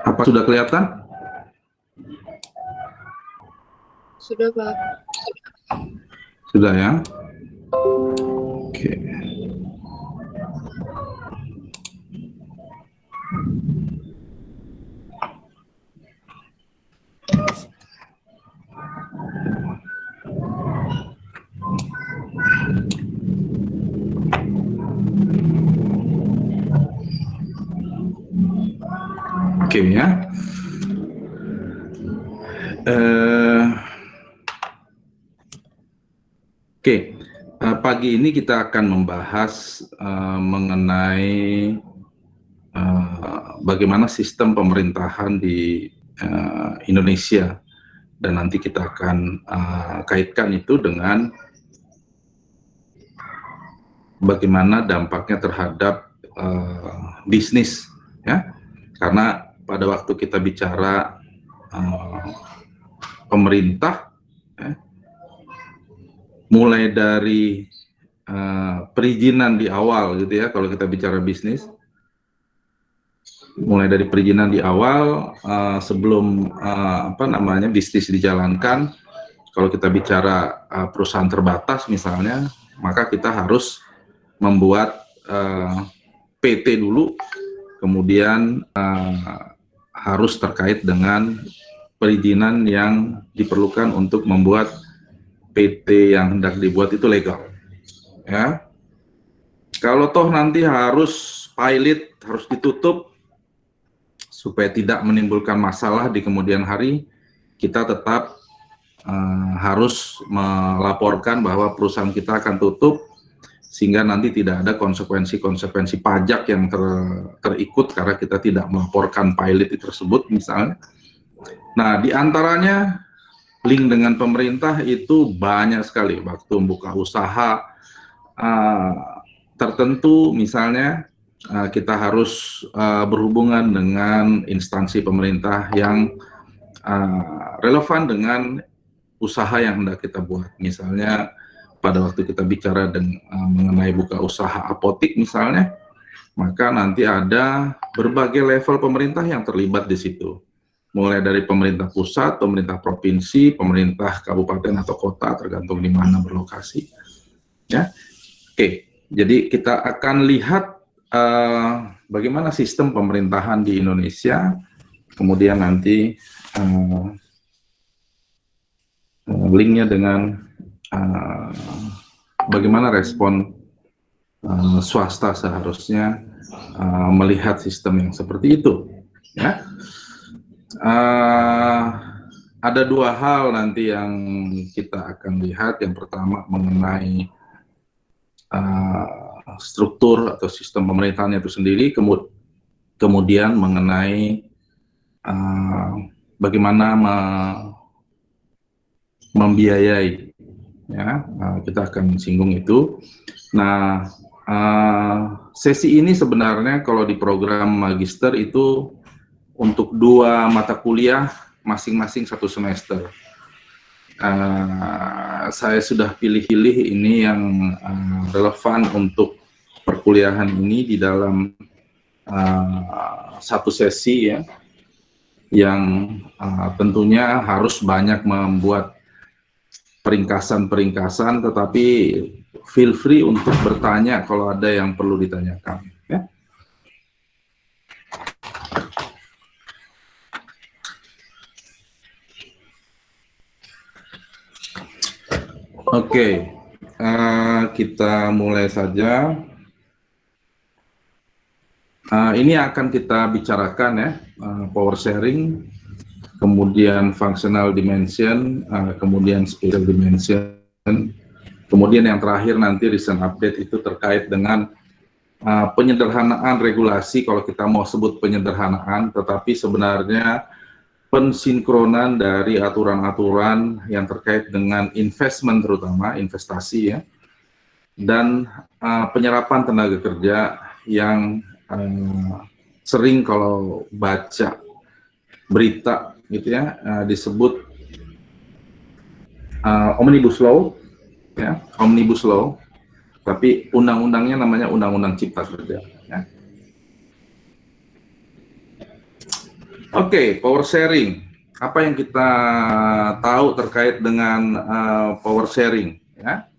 Apa sudah kelihatan? Sudah, Pak. Sudah ya? Oke. Oke ya. Pagi ini kita akan membahas mengenai bagaimana sistem pemerintahan di Indonesia, dan nanti kita akan kaitkan itu dengan bagaimana dampaknya terhadap bisnis, ya. Karena pada waktu kita bicara pemerintah, ya, mulai dari perizinan di awal, gitu ya, kalau kita bicara bisnis, mulai dari perizinan di awal sebelum bisnis dijalankan. Kalau kita bicara perusahaan terbatas misalnya, maka kita harus membuat PT dulu, kemudian harus terkait dengan perizinan yang diperlukan untuk membuat PT yang hendak dibuat itu legal, ya. Kalau toh nanti harus pilot, harus ditutup supaya tidak menimbulkan masalah di kemudian hari, kita tetap harus melaporkan bahwa perusahaan kita akan tutup, sehingga nanti tidak ada konsekuensi-konsekuensi pajak yang terikut karena kita tidak melaporkan pilot itu tersebut misalnya. Nah, diantaranya link dengan pemerintah itu banyak sekali. Waktu membuka usaha tertentu misalnya, kita harus berhubungan dengan instansi pemerintah yang relevan dengan usaha yang hendak kita buat. Misalnya pada waktu kita bicara mengenai buka usaha apotik misalnya, maka nanti ada berbagai level pemerintah yang terlibat di situ. Mulai dari pemerintah pusat, pemerintah provinsi, pemerintah kabupaten atau kota, tergantung di mana berlokasi. Ya, oke. Jadi kita akan lihat bagaimana sistem pemerintahan di Indonesia, kemudian nanti linknya dengan bagaimana respon swasta seharusnya melihat sistem yang seperti itu, ya. Ada dua hal nanti yang kita akan lihat. Yang pertama mengenai struktur atau sistem pemerintahan itu sendiri, kemudian mengenai bagaimana membiayai, ya. Kita akan singgung itu. Nah, sesi ini sebenarnya kalau di program magister itu untuk 2 mata kuliah masing-masing 1 semester. Saya sudah pilih-pilih ini yang relevan untuk perkuliahan ini di dalam 1 sesi, ya, yang tentunya harus banyak membuat peringkasan-peringkasan, tetapi feel free untuk bertanya kalau ada yang perlu ditanyakan, ya. Oke, kita mulai saja. Ini akan kita bicarakan, ya, power sharing, kemudian functional dimension, kemudian spatial dimension, kemudian yang terakhir nanti recent update itu terkait dengan penyederhanaan regulasi, kalau kita mau sebut penyederhanaan, tetapi sebenarnya pensinkronan dari aturan-aturan yang terkait dengan investment, terutama investasi, ya, dan penyerapan tenaga kerja yang sering kalau baca berita, gitu ya, disebut Omnibus Law, ya, Omnibus Law, tapi undang-undangnya namanya Undang-Undang Cipta Kerja. Ya. Oke, power sharing. Apa yang kita tahu terkait dengan power sharing? Ya.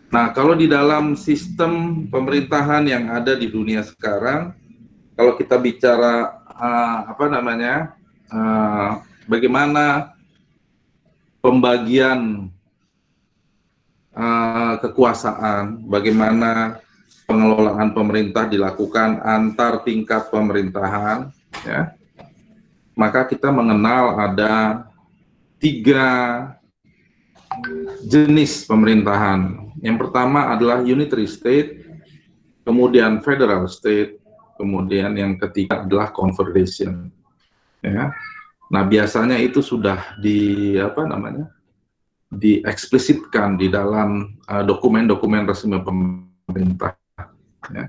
Nah, kalau di dalam sistem pemerintahan yang ada di dunia sekarang, kalau kita bicara bagaimana pembagian kekuasaan, bagaimana pengelolaan pemerintah dilakukan antar tingkat pemerintahan, ya, maka kita mengenal ada 3 jenis pemerintahan. Yang pertama adalah unitary state, kemudian federal state, kemudian yang ketiga adalah confederation. Ya. Nah, biasanya itu sudah dieksplisitkan di dalam dokumen-dokumen resmi pemerintah. Ya.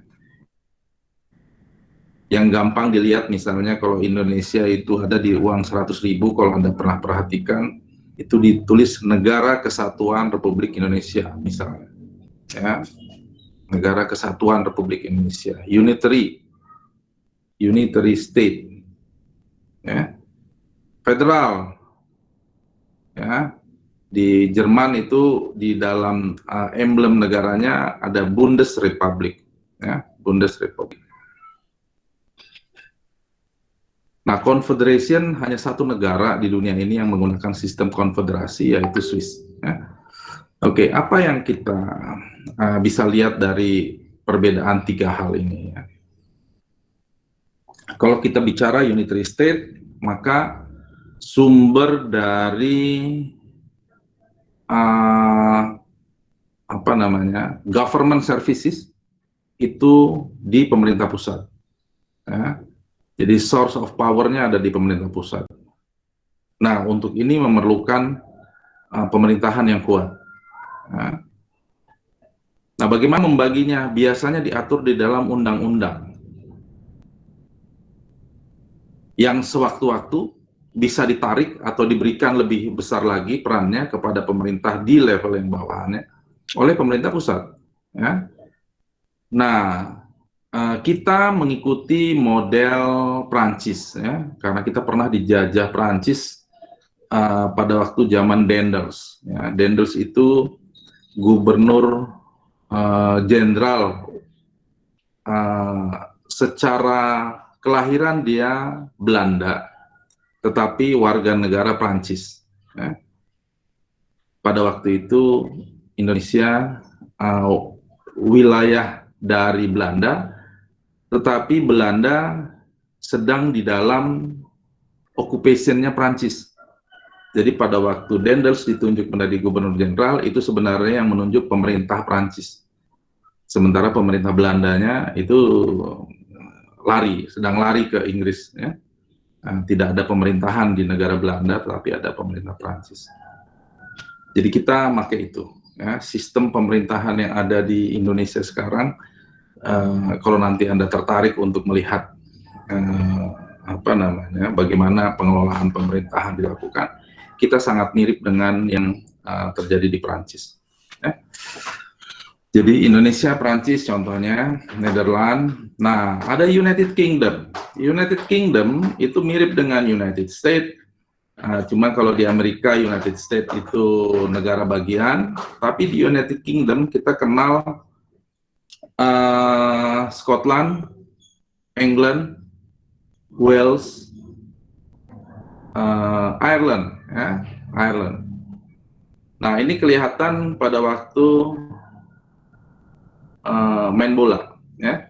Yang gampang dilihat misalnya kalau Indonesia itu ada di uang 100.000, kalau Anda pernah perhatikan, itu ditulis Negara Kesatuan Republik Indonesia misalnya. Ya. Negara Kesatuan Republik Indonesia, unitary state, ya. Federal, ya. Di Jerman itu di dalam emblem negaranya ada Bundesrepublik, ya, Bundesrepublik. Nah, confederation hanya satu negara di dunia ini yang menggunakan sistem konfederasi, yaitu Swiss. Ya. Oke, apa yang kita bisa lihat dari perbedaan 3 hal ini? Ya. Kalau kita bicara unitary state, maka sumber dari government services itu di pemerintah pusat. Ya. Jadi source of power-nya ada di pemerintah pusat. Nah, untuk ini memerlukan pemerintahan yang kuat. Ya. Nah, bagaimana membaginya? Biasanya diatur di dalam undang-undang yang sewaktu-waktu bisa ditarik atau diberikan lebih besar lagi perannya kepada pemerintah di level yang bawahannya oleh pemerintah pusat. Ya. Nah, kita mengikuti model Prancis, ya, karena kita pernah dijajah Prancis pada waktu zaman Daendels. Ya. Daendels itu gubernur jenderal, secara kelahiran dia Belanda, tetapi warga negara Prancis. Ya. Pada waktu itu Indonesia wilayah dari Belanda, tetapi Belanda sedang di dalam occupation-nya Prancis. Jadi pada waktu Daendels ditunjuk menjadi gubernur jenderal, itu sebenarnya yang menunjuk pemerintah Prancis. Sementara pemerintah Belandanya itu sedang lari ke Inggris. Ya. Tidak ada pemerintahan di negara Belanda, tetapi ada pemerintah Prancis. Jadi kita pakai itu. Ya. Sistem pemerintahan yang ada di Indonesia sekarang, kalau nanti Anda tertarik untuk melihat bagaimana pengelolaan pemerintahan dilakukan, kita sangat mirip dengan yang terjadi di Prancis. Ya. Jadi Indonesia, Prancis contohnya, Netherlands. Nah, ada United Kingdom. United Kingdom itu mirip dengan United States. Cuma kalau di Amerika, United States itu negara bagian, tapi di United Kingdom kita kenal Scotland, England, Wales, Ireland, ya, Ireland. Nah, ini kelihatan pada waktu main bola, ya.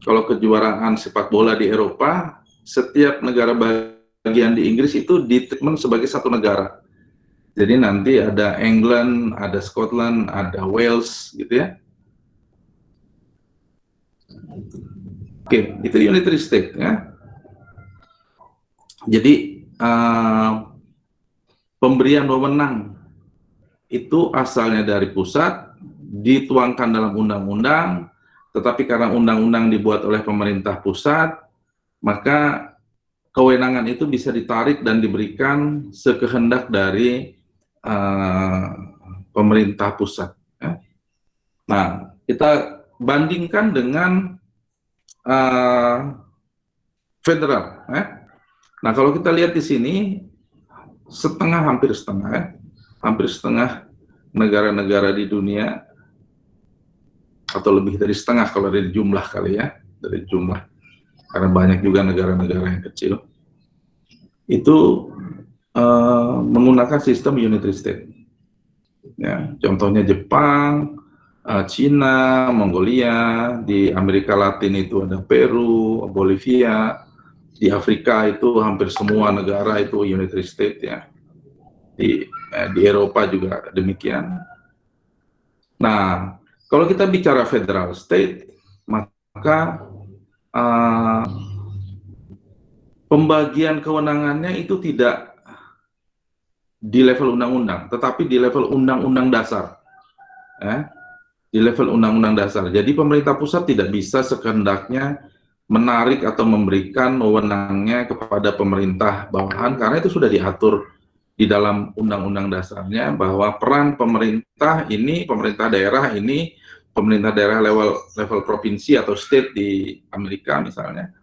Kalau kejuaraan sepak bola di Eropa, setiap negara bagian di Inggris itu ditreatment sebagai satu negara. Jadi nanti ada England, ada Scotland, ada Wales, gitu ya. Oke, itu unitary state, ya. Jadi pemberian wewenang itu asalnya dari pusat, dituangkan dalam undang-undang, tetapi karena undang-undang dibuat oleh pemerintah pusat, maka kewenangan itu bisa ditarik dan diberikan sekehendak dari uh, pemerintah pusat. Ya. Nah, kita bandingkan dengan federal. Ya. Nah, kalau kita lihat di sini hampir setengah, ya. Hampir setengah negara-negara di dunia, atau lebih dari setengah kalau dari jumlah kali ya, dari jumlah, karena banyak juga negara-negara yang kecil, itu menggunakan sistem unitary state. Ya, contohnya Jepang, Cina, Mongolia, di Amerika Latin itu ada Peru, Bolivia, di Afrika itu hampir semua negara itu unitary state ya. Di Eropa juga demikian. Nah, kalau kita bicara federal state, maka pembagian kewenangannya itu tidak di level undang-undang, tetapi di level undang-undang dasar. Di level undang-undang dasar. Jadi pemerintah pusat tidak bisa sekehendaknya menarik atau memberikan wewenangnya kepada pemerintah bawahan, karena itu sudah diatur di dalam undang-undang dasarnya bahwa peran pemerintah ini, pemerintah daerah ini, pemerintah daerah level provinsi atau state di Amerika misalnya,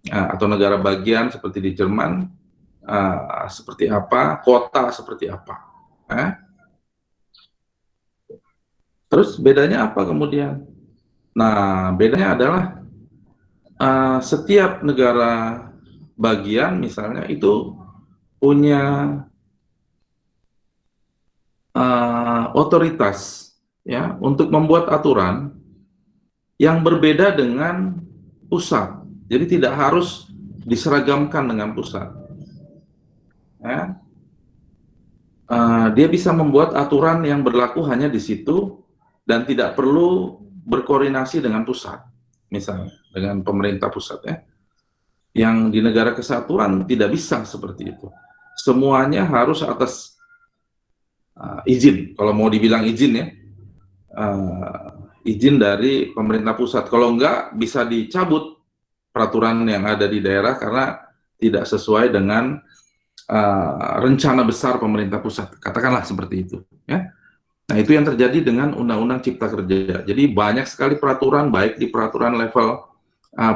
atau negara bagian seperti di Jerman, seperti apa, kota seperti apa. Terus bedanya apa kemudian? Nah, bedanya adalah setiap negara bagian misalnya itu punya otoritas ya untuk membuat aturan yang berbeda dengan pusat. Jadi tidak harus diseragamkan dengan pusat. Ya. Dia bisa membuat aturan yang berlaku hanya di situ dan tidak perlu berkoordinasi dengan pusat, misalnya dengan pemerintah pusat ya. Yang di negara kesatuan tidak bisa seperti itu. Semuanya harus atas izin, kalau mau dibilang izin ya, izin dari pemerintah pusat. Kalau enggak, bisa dicabut peraturan yang ada di daerah karena tidak sesuai dengan rencana besar pemerintah pusat. Katakanlah seperti itu. Ya. Nah, itu yang terjadi dengan Undang-Undang Cipta Kerja. Jadi banyak sekali peraturan, baik di peraturan level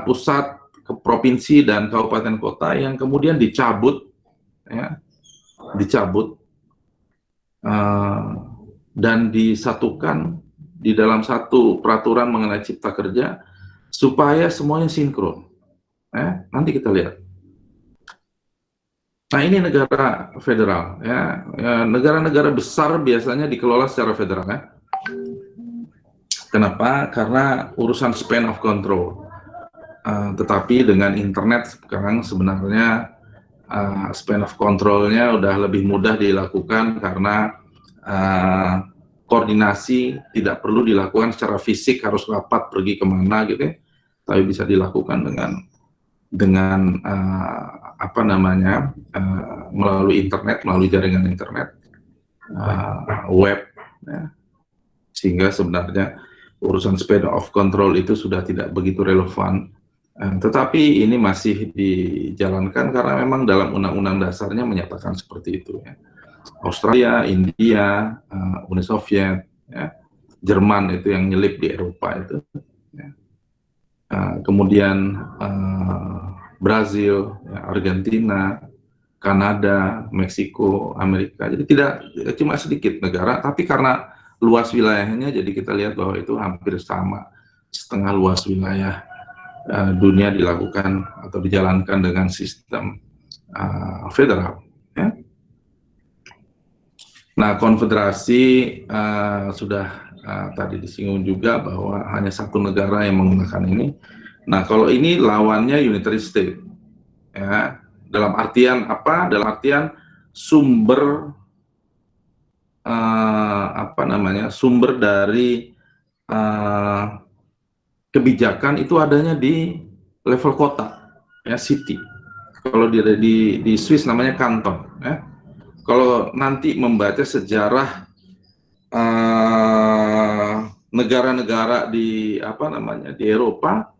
pusat, ke provinsi dan kabupaten kota yang kemudian dicabut, ya, dan disatukan di dalam satu peraturan mengenai Cipta Kerja supaya semuanya sinkron. Nanti kita lihat. Nah, ini negara federal, ya. Negara-negara besar biasanya dikelola secara federal, ya. Kenapa? Karena urusan span of control. Tetapi dengan internet sekarang sebenarnya span of control-nya udah lebih mudah dilakukan karena koordinasi tidak perlu dilakukan secara fisik, harus rapat pergi kemana gitu ya, tapi bisa dilakukan dengan apa namanya, melalui internet, melalui jaringan internet, web ya. Sehingga sebenarnya urusan span of control itu sudah tidak begitu relevan. Tetapi ini masih dijalankan karena memang dalam undang-undang dasarnya menyatakan seperti itu ya. Australia, India, Uni Soviet, ya, Jerman itu yang nyelip di Eropa itu, ya. Kemudian Brazil, ya, Argentina, Kanada, Meksiko, Amerika. Jadi tidak cuma sedikit negara, tapi karena luas wilayahnya, jadi kita lihat bahwa itu hampir sama, setengah luas wilayah dunia dilakukan atau dijalankan dengan sistem federal. Ya. Nah, konfederasi sudah tadi disinggung juga bahwa hanya satu negara yang menggunakan ini. Nah, kalau ini lawannya unitary state, ya. Dalam artian apa? Dalam artian sumber apa namanya? Sumber dari kebijakan itu adanya di level kota, ya, city. Kalau di Swiss namanya kanton, ya. Kalau nanti membaca sejarah negara-negara di apa namanya di Eropa,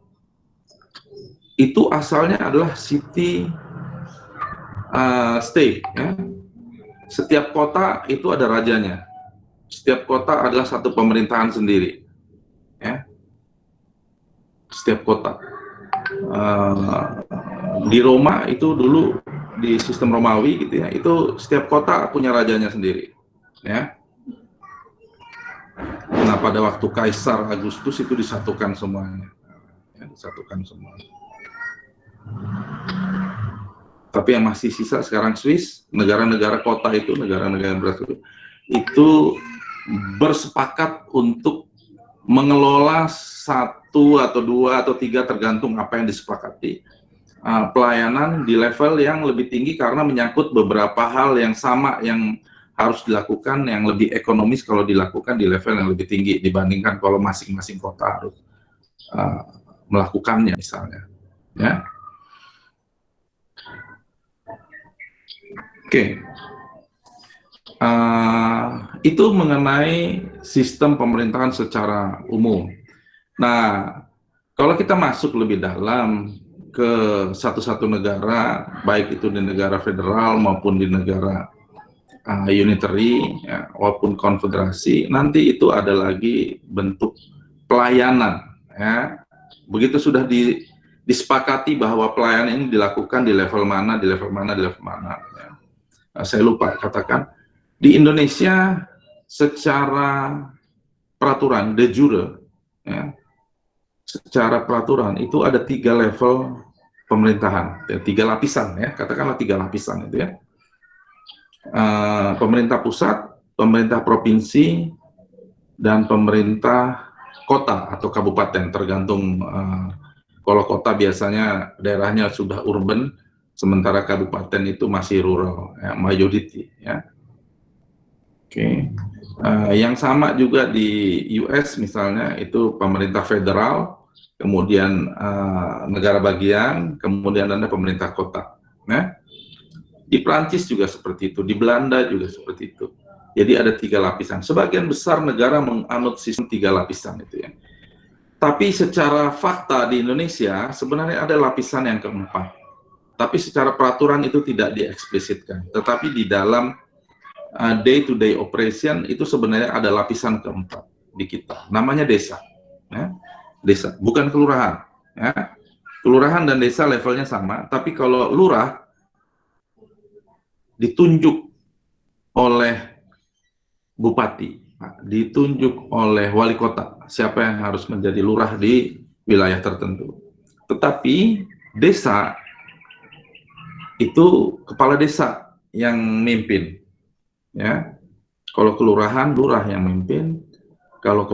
itu asalnya adalah city state, ya. setiap kota itu ada rajanya. Setiap kota adalah satu pemerintahan sendiri. Ya. Setiap kota. Di Roma itu dulu di sistem Romawi gitu ya, itu setiap kota punya rajanya sendiri. Ya. Nah, pada waktu Kaisar Agustus itu disatukan semuanya. Ya, disatukan semua. Tapi yang masih sisa sekarang Swiss, negara-negara kota itu, negara-negara yang bersatu, itu bersepakat untuk mengelola 1 atau 2 atau 3 tergantung apa yang disepakati, pelayanan di level yang lebih tinggi karena menyangkut beberapa hal yang sama yang harus dilakukan, yang lebih ekonomis kalau dilakukan di level yang lebih tinggi dibandingkan kalau masing-masing kota harus melakukannya misalnya. Ya. Oke. Itu mengenai sistem pemerintahan secara umum. Nah, kalau kita masuk lebih dalam ke satu-satu negara, baik itu di negara federal maupun di negara unitary, ya, maupun konfederasi, nanti itu ada lagi bentuk pelayanan. Ya. Begitu sudah disepakati bahwa pelayanan ini dilakukan di level mana, di level mana, di level mana. Ya. Saya lupa katakan, di Indonesia secara peraturan de jure, ya, secara peraturan itu ada 3 level pemerintahan, ya, 3 lapisan ya, katakanlah 3 lapisan itu ya. Pemerintah pusat, pemerintah provinsi, dan pemerintah kota atau kabupaten, tergantung. Kalau kota biasanya daerahnya sudah urban, sementara kabupaten itu masih rural, ya, majority ya. Oke. Yang sama juga di US misalnya itu pemerintah federal, kemudian negara bagian, kemudian ada pemerintah kota. Nah, di Prancis juga seperti itu, di Belanda juga seperti itu. Jadi ada 3 lapisan. Sebagian besar negara menganut sistem 3 lapisan itu ya. Tapi secara fakta di Indonesia sebenarnya ada lapisan yang keempat. Tapi secara peraturan itu tidak dieksplisitkan. Tetapi di dalam day-to-day operation itu sebenarnya ada lapisan keempat di kita. Namanya desa. Ya. Desa, bukan kelurahan. Ya. Kelurahan dan desa levelnya sama, tapi kalau lurah ditunjuk oleh bupati, ditunjuk oleh wali kota, siapa yang harus menjadi lurah di wilayah tertentu. Tetapi desa itu kepala desa yang mimpin. Ya, kalau kelurahan lurah yang mimpin, kalau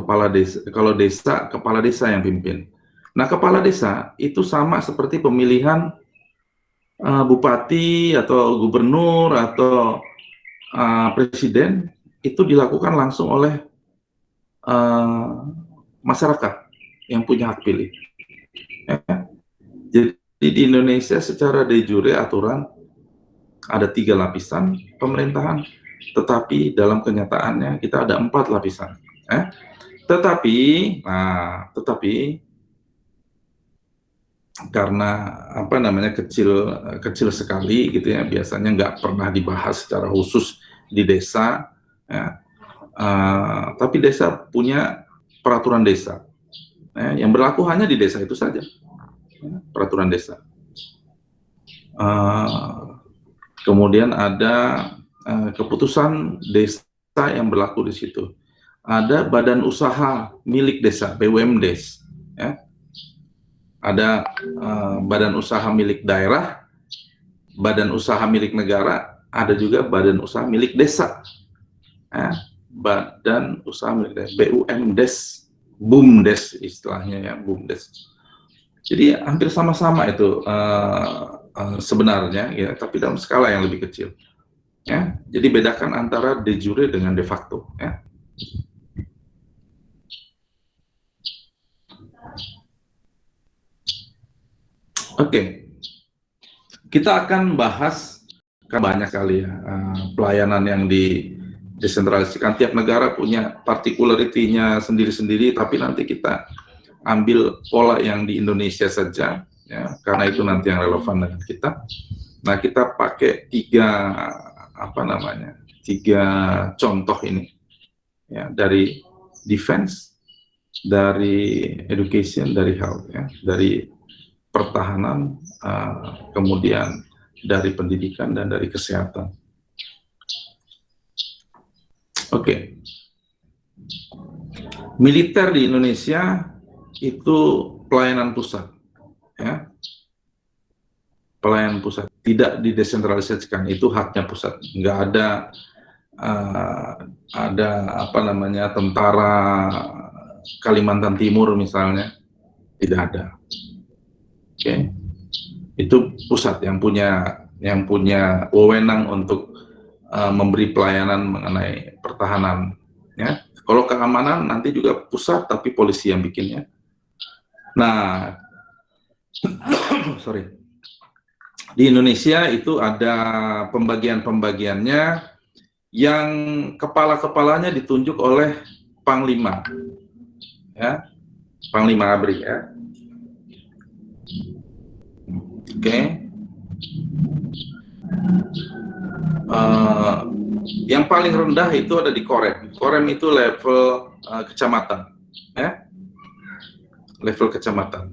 desa kepala desa yang pimpin. Nah, kepala desa itu sama seperti pemilihan bupati atau gubernur atau presiden, itu dilakukan langsung oleh masyarakat yang punya hak pilih. Ya. Jadi di Indonesia secara de jure aturan ada 3 lapisan pemerintahan, tetapi dalam kenyataannya kita ada 4 lapisan. Tetapi karena apa namanya kecil sekali gitu ya, biasanya nggak pernah dibahas secara khusus di desa. Ya. Tapi desa punya peraturan desa yang berlaku hanya di desa itu saja, ya, peraturan desa. Kemudian ada keputusan desa yang berlaku di situ. Ada badan usaha milik desa, BUMDes. Ya. Ada badan usaha milik daerah, badan usaha milik negara, ada juga badan usaha milik desa. Ya. Badan usaha milik desa, BUMDes, BUMDes istilahnya ya, BUMDes. Jadi hampir sama-sama itu sebenarnya ya, tapi dalam skala yang lebih kecil. Ya, jadi bedakan antara de jure dengan de facto. Ya. Oke, kita akan bahas banyak sekali ya pelayanan yang didesentralisasikan. Tiap negara punya particularity-nya sendiri-sendiri, tapi nanti kita ambil pola yang di Indonesia saja, ya, karena itu nanti yang relevan dengan kita. Nah, kita pakai 3 contoh ini, ya, dari defense, dari education, dari health, ya, dari pertahanan, kemudian dari pendidikan dan dari kesehatan. Oke. Militer di Indonesia itu pelayanan pusat, ya. Pelayanan pusat, tidak didesentralisasikan, itu haknya pusat. Nggak ada apa namanya, tentara Kalimantan Timur misalnya, tidak ada. Oke. Itu pusat yang punya wewenang untuk memberi pelayanan mengenai pertahanan, ya. Kalau keamanan nanti juga pusat, tapi polisi yang bikinnya. Nah, sorry, di Indonesia itu ada pembagian-pembagiannya yang kepala-kepalanya ditunjuk oleh Panglima, ya, Panglima ABRI, ya. Oke. Yang paling rendah itu ada di Korem. Korem itu level kecamatan, ya, level kecamatan.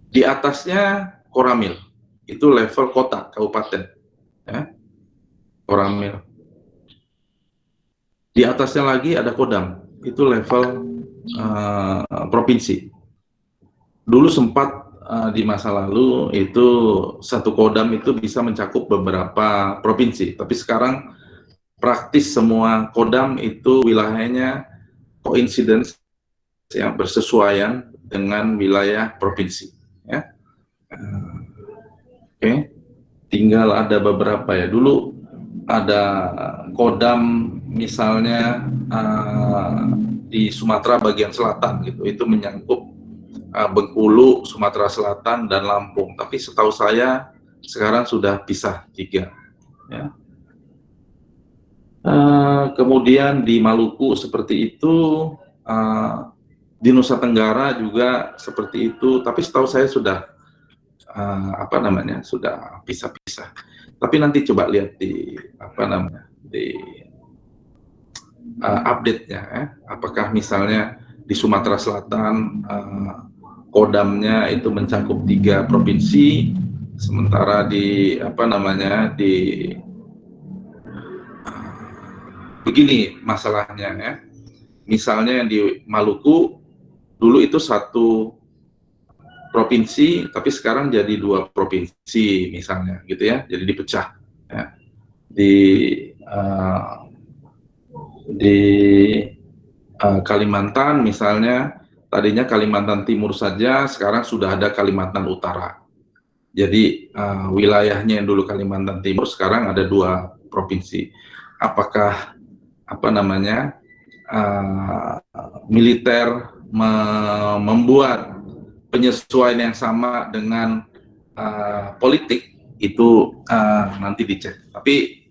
Di atasnya Koramil, itu level kota, kabupaten, ya, Koramil. Di atasnya lagi ada Kodam, itu level provinsi. Dulu sempat di masa lalu itu satu Kodam itu bisa mencakup beberapa provinsi, tapi sekarang praktis semua Kodam itu wilayahnya coincidence, ya, bersesuaian dengan wilayah provinsi, ya. Oke. Tinggal ada beberapa, ya. Dulu ada Kodam misalnya di Sumatera bagian selatan gitu, itu menyangkut Bengkulu, Sumatera Selatan, dan Lampung. Tapi setahu saya sekarang sudah pisah 3, ya. Kemudian di Maluku seperti itu, di Nusa Tenggara juga seperti itu. Tapi setahu saya sudah apa namanya, sudah pisah-pisah. Tapi nanti coba lihat di apa namanya, di update-nya, ya. Apakah misalnya di Sumatera Selatan Kodamnya itu mencakup 3 provinsi, sementara di apa namanya, di begini masalahnya, ya. Misalnya yang di Maluku dulu itu 1 provinsi, tapi sekarang jadi 2 provinsi misalnya, gitu, ya. Jadi dipecah, ya. Di Kalimantan misalnya, tadinya Kalimantan Timur saja, sekarang sudah ada Kalimantan Utara. Jadi wilayahnya yang dulu Kalimantan Timur sekarang ada 2 provinsi. Apakah apa namanya, militer membuat penyesuaian yang sama dengan politik, itu nanti dicek. Tapi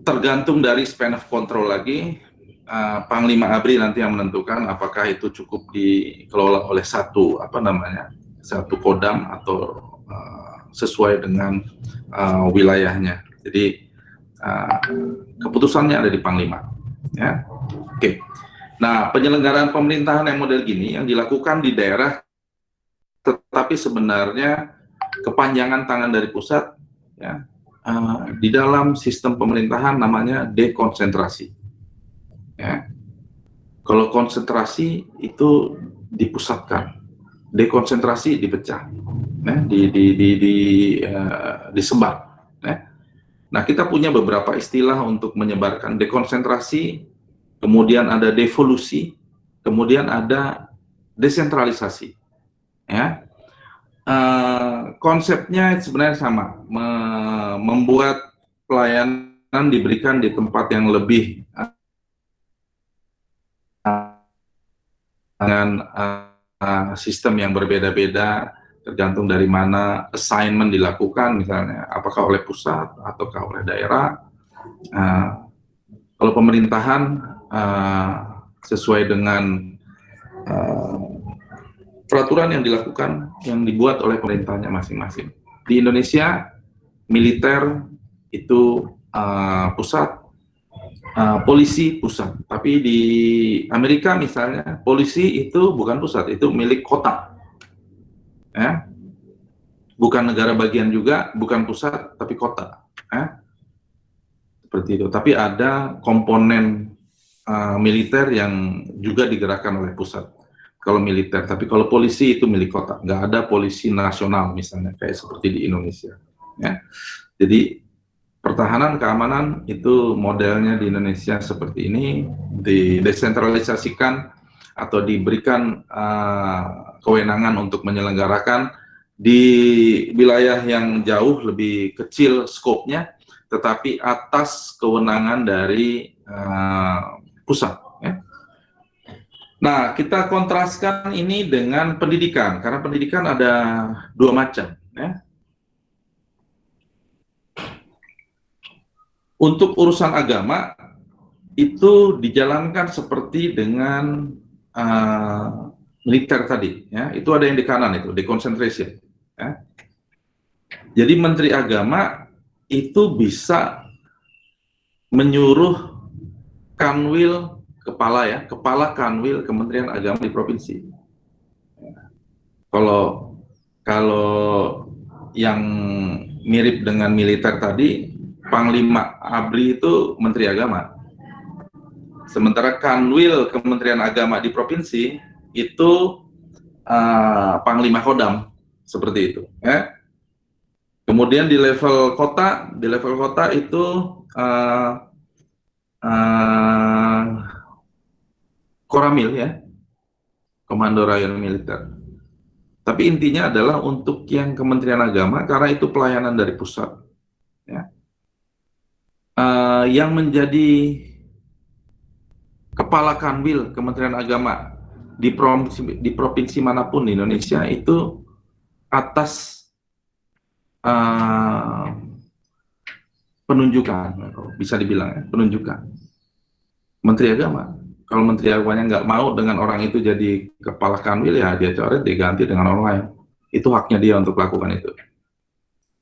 tergantung dari span of control lagi. Panglima ABRI nanti yang menentukan apakah itu cukup dikelola oleh satu Kodam atau sesuai dengan wilayahnya. Jadi keputusannya ada di Panglima, ya. Oke. Nah, penyelenggaraan pemerintahan yang model gini yang dilakukan di daerah, tetapi sebenarnya kepanjangan tangan dari pusat, ya. Di dalam sistem pemerintahan namanya dekonsentrasi, ya. Kalau konsentrasi itu dipusatkan, dekonsentrasi dipecah, ya, disebar, ya. Nah, kita punya beberapa istilah untuk menyebarkan. Dekonsentrasi, kemudian ada devolusi, kemudian ada desentralisasi, ya. Konsepnya sebenarnya sama, membuat pelayanan diberikan di tempat yang lebih dengan sistem yang berbeda-beda, tergantung dari mana assignment dilakukan, misalnya apakah oleh pusat ataukah oleh daerah. Kalau pemerintahan sesuai dengan peraturan yang dilakukan, yang dibuat oleh pemerintahnya masing-masing. Di Indonesia, militer itu pusat, polisi pusat. Tapi di Amerika misalnya, polisi itu bukan pusat, itu milik kota. Ya. Bukan negara bagian juga, bukan pusat, tapi kota. Ya. Seperti itu. Tapi ada komponen militer yang juga digerakkan oleh pusat. Kalau militer, tapi kalau polisi itu milik kota. Nggak ada polisi nasional misalnya, kayak seperti di Indonesia. Ya. Jadi pertahanan keamanan itu modelnya di Indonesia seperti ini, didesentralisasikan atau diberikan kewenangan untuk menyelenggarakan di wilayah yang jauh lebih kecil skopnya, tetapi atas kewenangan dari pusat. Ya. Nah, kita kontraskan ini dengan pendidikan, karena pendidikan ada dua macam. Ya. Untuk urusan agama, itu dijalankan seperti dengan militer tadi. Ya. Itu ada yang di kanan, itu deconcentration. Ya. Jadi Menteri Agama itu bisa menyuruh kanwil kepala kanwil Kementerian Agama di provinsi. Kalau yang mirip dengan militer tadi, Panglima ABRI itu Menteri Agama. Sementara kanwil Kementerian Agama di provinsi itu Panglima Kodam, seperti itu. Ya. Kemudian di level kota itu Koramil, ya, Komando Rayon Militer. Tapi intinya adalah untuk yang Kementerian Agama, karena itu pelayanan dari pusat. Ya. Yang menjadi kepala kanwil Kementerian Agama di provinsi manapun di Indonesia itu atas penunjukan, bisa dibilang ya, penunjukan Menteri Agama. Kalau Menteri Agamanya nggak mau dengan orang itu jadi kepala kanwil, ya dia coret, diganti dengan orang lain. Itu haknya dia untuk lakukan itu.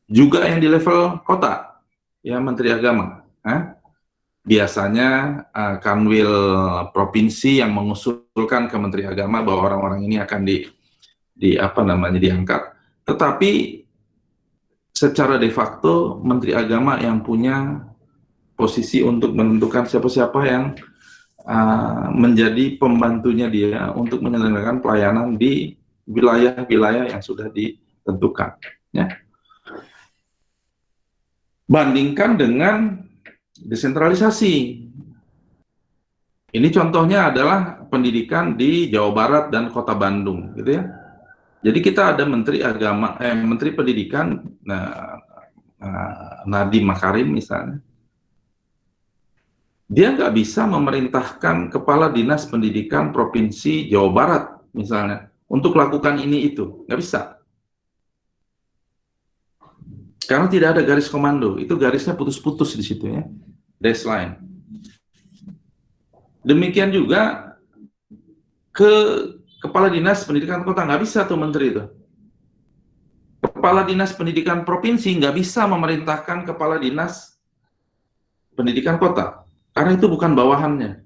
Juga yang di level kota, ya Menteri Agama. Biasanya kanwil provinsi yang mengusulkan ke Menteri Agama bahwa orang-orang ini akan diangkat. Tetapi secara de facto Menteri Agama yang punya posisi untuk menentukan siapa-siapa yang menjadi pembantunya dia untuk menyelenggarakan pelayanan di wilayah-wilayah yang sudah ditentukan. Ya. Bandingkan dengan desentralisasi. Ini contohnya adalah pendidikan di Jawa Barat dan Kota Bandung, gitu ya. Jadi kita ada Menteri Agama, Menteri Pendidikan, Nadiem Makarim misalnya. Dia nggak bisa memerintahkan Kepala Dinas Pendidikan Provinsi Jawa Barat misalnya untuk lakukan ini itu, nggak bisa. Karena tidak ada garis komando, itu garisnya putus-putus di situ ya, baseline. Demikian juga ke Kepala Dinas Pendidikan Kota, nggak bisa tuh menteri itu. Kepala Dinas Pendidikan Provinsi nggak bisa memerintahkan Kepala Dinas Pendidikan Kota, karena itu bukan bawahannya.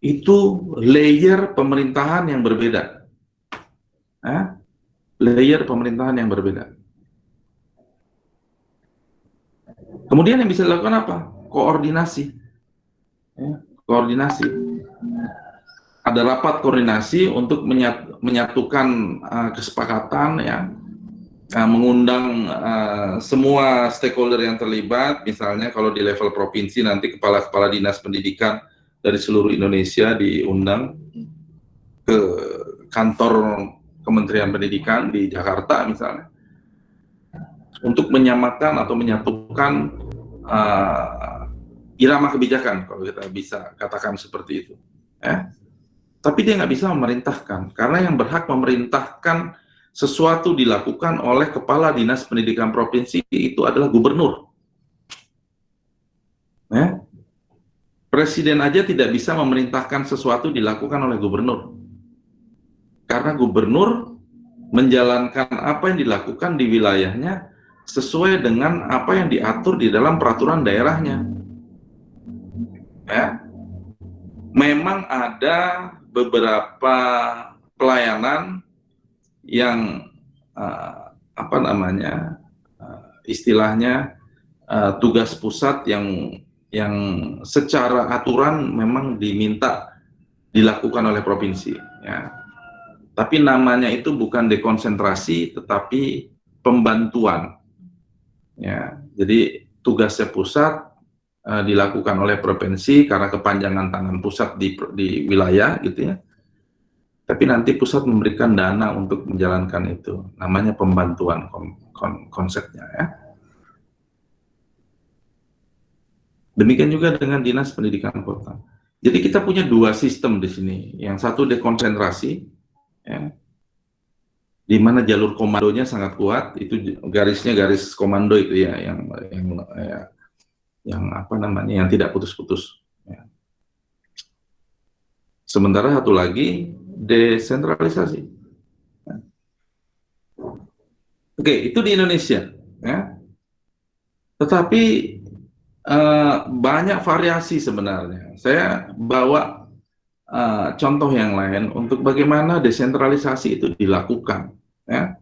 Itu layer pemerintahan yang berbeda. Layer pemerintahan yang berbeda. Kemudian yang bisa dilakukan apa? Koordinasi. Koordinasi. Ada rapat koordinasi untuk menyatukan kesepakatan, ya, mengundang semua stakeholder yang terlibat. Misalnya kalau di level provinsi nanti kepala-kepala dinas pendidikan dari seluruh Indonesia diundang ke kantor Kementerian Pendidikan di Jakarta misalnya, untuk menyamakan atau menyatukan irama kebijakan, kalau kita bisa katakan seperti itu. Ya. Tapi dia nggak bisa memerintahkan, karena yang berhak memerintahkan sesuatu dilakukan oleh Kepala Dinas Pendidikan Provinsi itu adalah gubernur. Ya. Presiden aja tidak bisa memerintahkan sesuatu dilakukan oleh gubernur. Karena gubernur menjalankan apa yang dilakukan di wilayahnya sesuai dengan apa yang diatur di dalam peraturan daerahnya. Ya, memang ada beberapa pelayanan yang apa namanya istilahnya tugas pusat yang secara aturan memang diminta dilakukan oleh provinsi. Ya. Tapi namanya itu bukan dekonsentrasi, tetapi pembantuan. Ya, jadi tugasnya pusat dilakukan oleh provinsi karena kepanjangan tangan pusat di wilayah, gitu ya. Tapi nanti pusat memberikan dana untuk menjalankan itu. Namanya pembantuan konsepnya, ya. Demikian juga dengan Dinas Pendidikan Kota. Jadi kita punya dua sistem di sini. Yang satu dekonsentrasi, ya, di mana jalur komandonya sangat kuat. Itu garisnya garis komando itu ya, yang apa namanya, yang tidak putus-putus. Ya. Sementara satu lagi desentralisasi. Ya. Oke, itu di Indonesia. Ya. Tetapi banyak variasi sebenarnya. Saya bawa contoh yang lain untuk bagaimana desentralisasi itu dilakukan, ya,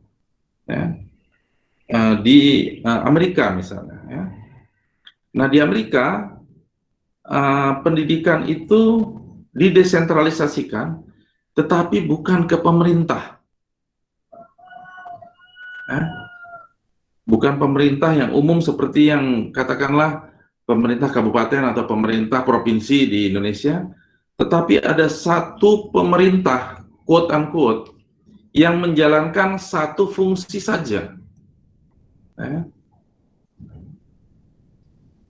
ya. Di Amerika misalnya, ya. Nah, di Amerika pendidikan itu didesentralisasikan, tetapi bukan ke pemerintah, ya. Bukan pemerintah yang umum seperti yang katakanlah pemerintah kabupaten atau pemerintah provinsi di Indonesia, tetapi ada satu pemerintah, quote unquote, yang menjalankan satu fungsi saja. Ya.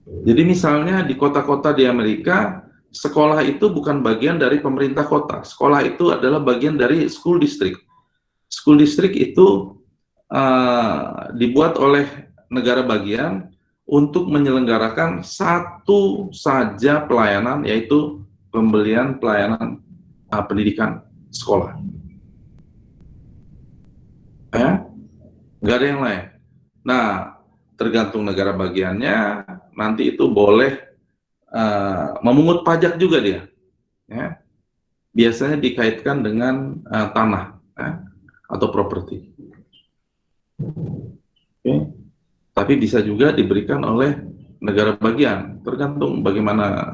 Jadi misalnya di kota-kota di Amerika, sekolah itu bukan bagian dari pemerintah kota. Sekolah itu adalah bagian dari school district. School district itu dibuat oleh negara bagian untuk menyelenggarakan satu saja pelayanan, yaitu pembelian pelayanan pendidikan sekolah. Ya, nggak ada yang lain. Nah, tergantung negara bagiannya, nanti itu boleh memungut pajak juga dia. Ya. Biasanya dikaitkan dengan tanah, ya, atau properti. Okay. Tapi bisa juga diberikan oleh negara bagian, tergantung bagaimana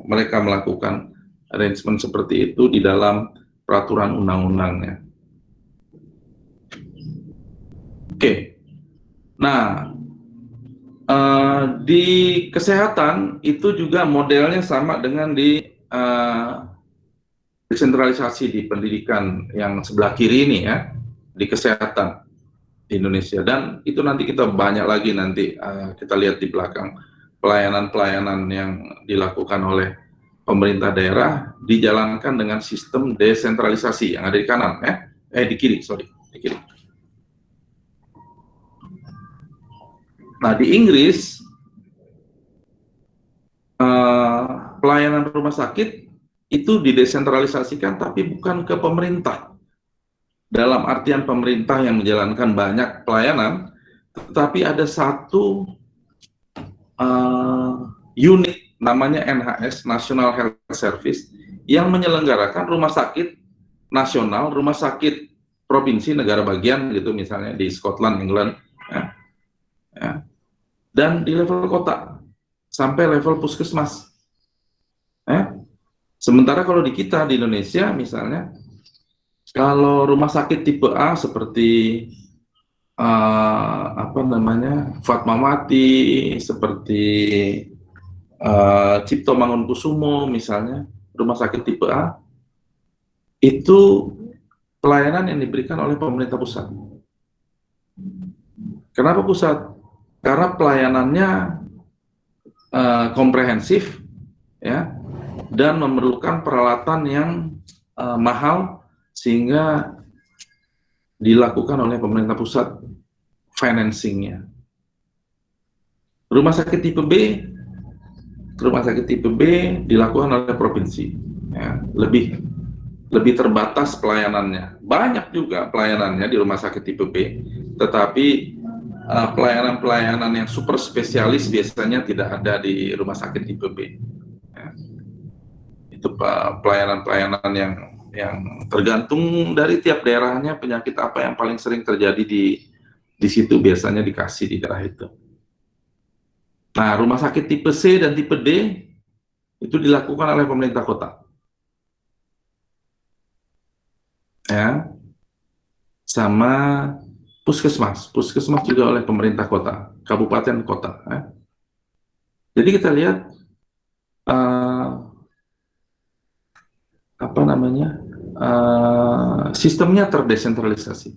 mereka melakukan arrangement seperti itu di dalam peraturan undang-undangnya. Oke. Nah, di kesehatan itu juga modelnya sama dengan di desentralisasi di pendidikan yang sebelah kiri ini, ya, di kesehatan di Indonesia. Dan itu nanti kita banyak lagi nanti kita lihat di belakang pelayanan-pelayanan yang dilakukan oleh pemerintah daerah dijalankan dengan sistem desentralisasi yang ada di kanan, ya, di kiri, sorry, di kiri. Nah, di Inggris pelayanan rumah sakit itu didesentralisasikan, tapi bukan ke pemerintah. Dalam artian pemerintah yang menjalankan banyak pelayanan, tetapi ada satu unit namanya NHS, National Health Service, yang menyelenggarakan rumah sakit nasional, rumah sakit provinsi, negara bagian gitu, misalnya di Scotland, England, ya, ya. Dan di level kota sampai level puskesmas. Ya. Sementara kalau di kita di Indonesia misalnya, kalau rumah sakit tipe A seperti apa namanya, Fatmawati, seperti Cipto Mangunkusumo misalnya, rumah sakit tipe A, itu pelayanan yang diberikan oleh pemerintah pusat. Kenapa pusat? Karena pelayanannya komprehensif, ya, dan memerlukan peralatan yang mahal, sehingga dilakukan oleh pemerintah pusat financingnya. Rumah sakit tipe B dilakukan oleh provinsi, ya, lebih terbatas pelayanannya. Banyak juga pelayanannya di rumah sakit tipe B, tetapi pelayanan-pelayanan yang super spesialis biasanya tidak ada di rumah sakit tipe B. Ya. Itu pelayanan-pelayanan yang tergantung dari tiap daerahnya, penyakit apa yang paling sering terjadi di situ biasanya dikasih di daerah itu. Nah, rumah sakit tipe C dan tipe D itu dilakukan oleh pemerintah kota. Ya, sama puskesmas juga oleh pemerintah kota, kabupaten kota. Ya. Jadi kita lihat sistemnya terdesentralisasi.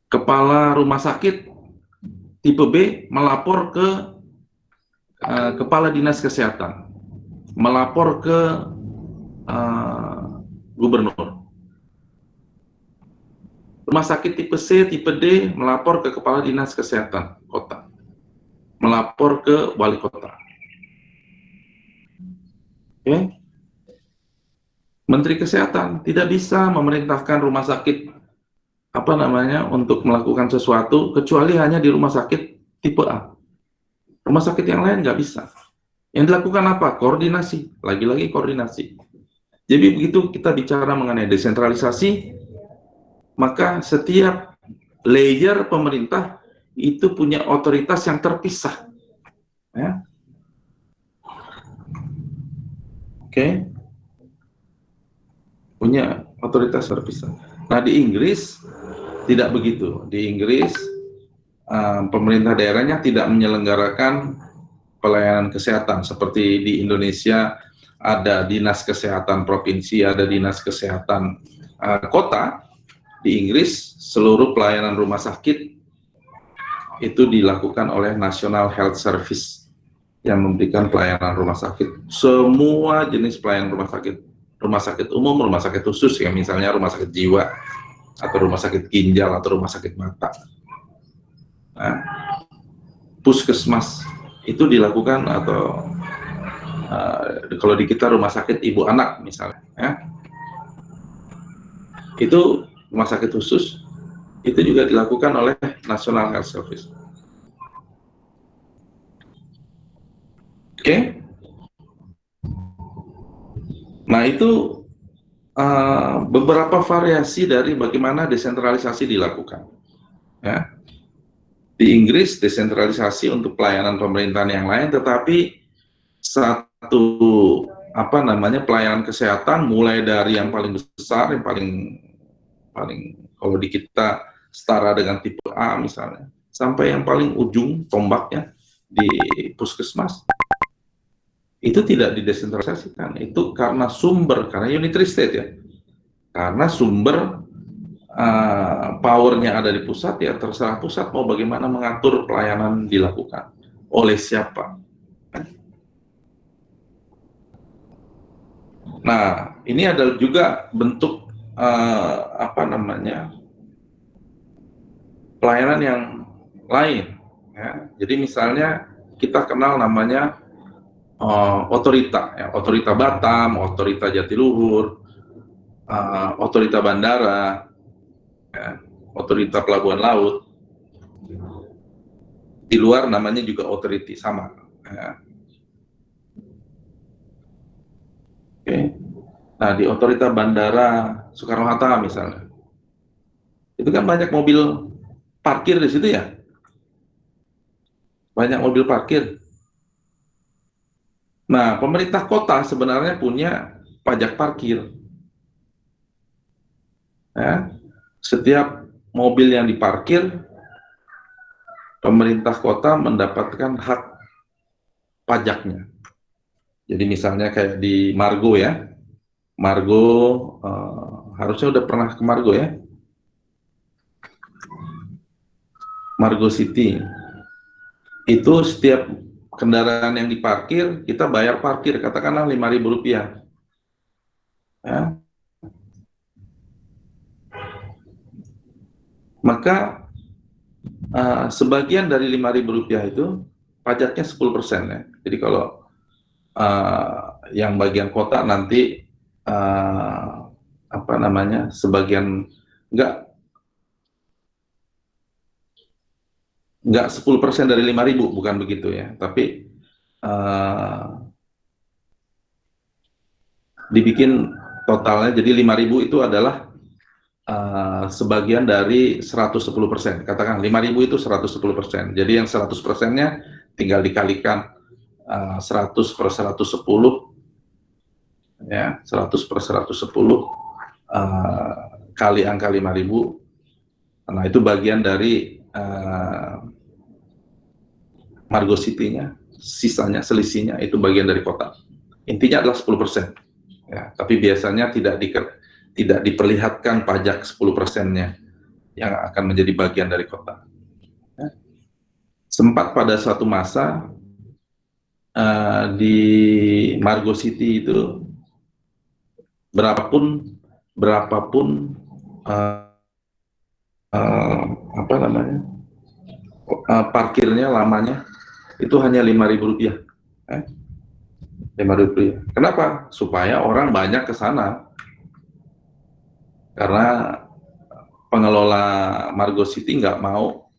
Kepala rumah sakit tipe B melapor ke kepala dinas kesehatan, melapor ke gubernur. Rumah sakit tipe C, tipe D melapor ke kepala dinas kesehatan kota, melapor ke wali kota. Oke? Menteri Kesehatan tidak bisa memerintahkan rumah sakit untuk melakukan sesuatu kecuali hanya di rumah sakit tipe A. Rumah sakit yang lain nggak bisa. Yang dilakukan apa? Koordinasi, lagi-lagi koordinasi. Jadi begitu kita bicara mengenai desentralisasi, maka setiap layer pemerintah itu punya otoritas yang terpisah. Ya. Oke. Punya otoritas terpisah. Nah, di Inggris tidak begitu. Di Inggris, pemerintah daerahnya tidak menyelenggarakan pelayanan kesehatan seperti di Indonesia. Ada dinas kesehatan provinsi, ada dinas kesehatan kota. Di Inggris, seluruh pelayanan rumah sakit itu dilakukan oleh National Health Service yang memberikan pelayanan rumah sakit. Semua jenis pelayanan rumah sakit umum, rumah sakit khusus, ya misalnya rumah sakit jiwa, atau rumah sakit ginjal, atau rumah sakit mata. Nah, puskesmas itu dilakukan, atau kalau di kita rumah sakit ibu anak misalnya, ya, itu rumah sakit khusus itu juga dilakukan oleh National Health Service. Oke? Nah, itu beberapa variasi dari bagaimana desentralisasi dilakukan. Ya. Di Inggris desentralisasi untuk pelayanan pemerintahan yang lain, tetapi satu pelayanan kesehatan mulai dari yang paling besar, yang paling kalau di kita setara dengan tipe A misalnya, sampai yang paling ujung tombaknya di puskesmas, itu tidak didesentralisasikan. Itu karena unitary state, ya, karena sumber powernya ada di pusat, ya terserah pusat mau bagaimana mengatur pelayanan dilakukan oleh siapa. Nah, ini adalah juga bentuk pelayanan yang lain, ya. Jadi misalnya kita kenal namanya otorita, ya, otorita Batam, otorita Jatiluhur, otorita bandara, ya, otorita pelabuhan laut. Di luar namanya juga authority, sama. Ya. Oke. Nah, di otorita bandara Soekarno-Hatta misalnya, itu kan banyak mobil parkir di situ, ya. Banyak mobil parkir. Nah, pemerintah kota sebenarnya punya pajak parkir. Ya. Setiap mobil yang diparkir, pemerintah kota mendapatkan hak pajaknya. Jadi misalnya kayak di Margo, ya. Margo, harusnya udah pernah ke Margo, ya. Margo City. Itu setiap kendaraan yang diparkir, kita bayar parkir, katakanlah Rp5.000. Ya. Maka sebagian dari Rp5.000 itu pajaknya 10%, ya. Jadi kalau yang bagian kota nanti sebagian enggak, nggak 10% dari 5.000, bukan begitu ya, tapi dibikin totalnya jadi 5.000 itu adalah sebagian dari 110%. Katakan 5.000 itu 110%. Jadi yang 100%-nya tinggal dikalikan 100 per 110, ya, 100 per 110 kali angka 5.000. Nah, itu bagian dari Margo City-nya, sisanya, selisihnya itu bagian dari kota. Intinya adalah 10%. Ya, tapi biasanya tidak diperlihatkan pajak 10%-nya yang akan menjadi bagian dari kota. Ya. Sempat pada suatu masa di Margo City itu berapapun apa namanya parkirnya lamanya itu hanya Rp5.000. Rp5.000. Kenapa? Supaya orang banyak ke sana. Karena pengelola Margo City nggak mau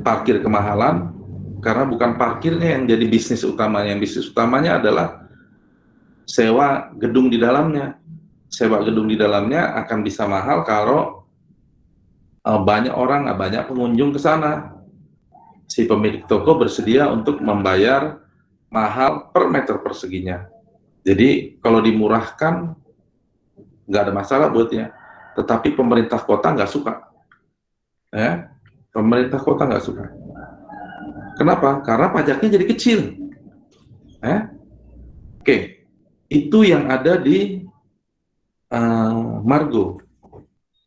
parkir kemahalan, karena bukan parkirnya yang jadi bisnis utamanya. Yang bisnis utamanya adalah sewa gedung di dalamnya. Sewa gedung di dalamnya akan bisa mahal kalau banyak orang, banyak pengunjung ke sana. Si pemilik toko bersedia untuk membayar mahal per meter perseginya. Jadi kalau dimurahkan nggak ada masalah buatnya. Tetapi pemerintah kota nggak suka. Ya, pemerintah kota nggak suka. Kenapa? Karena pajaknya jadi kecil. Oke, itu yang ada di Margo.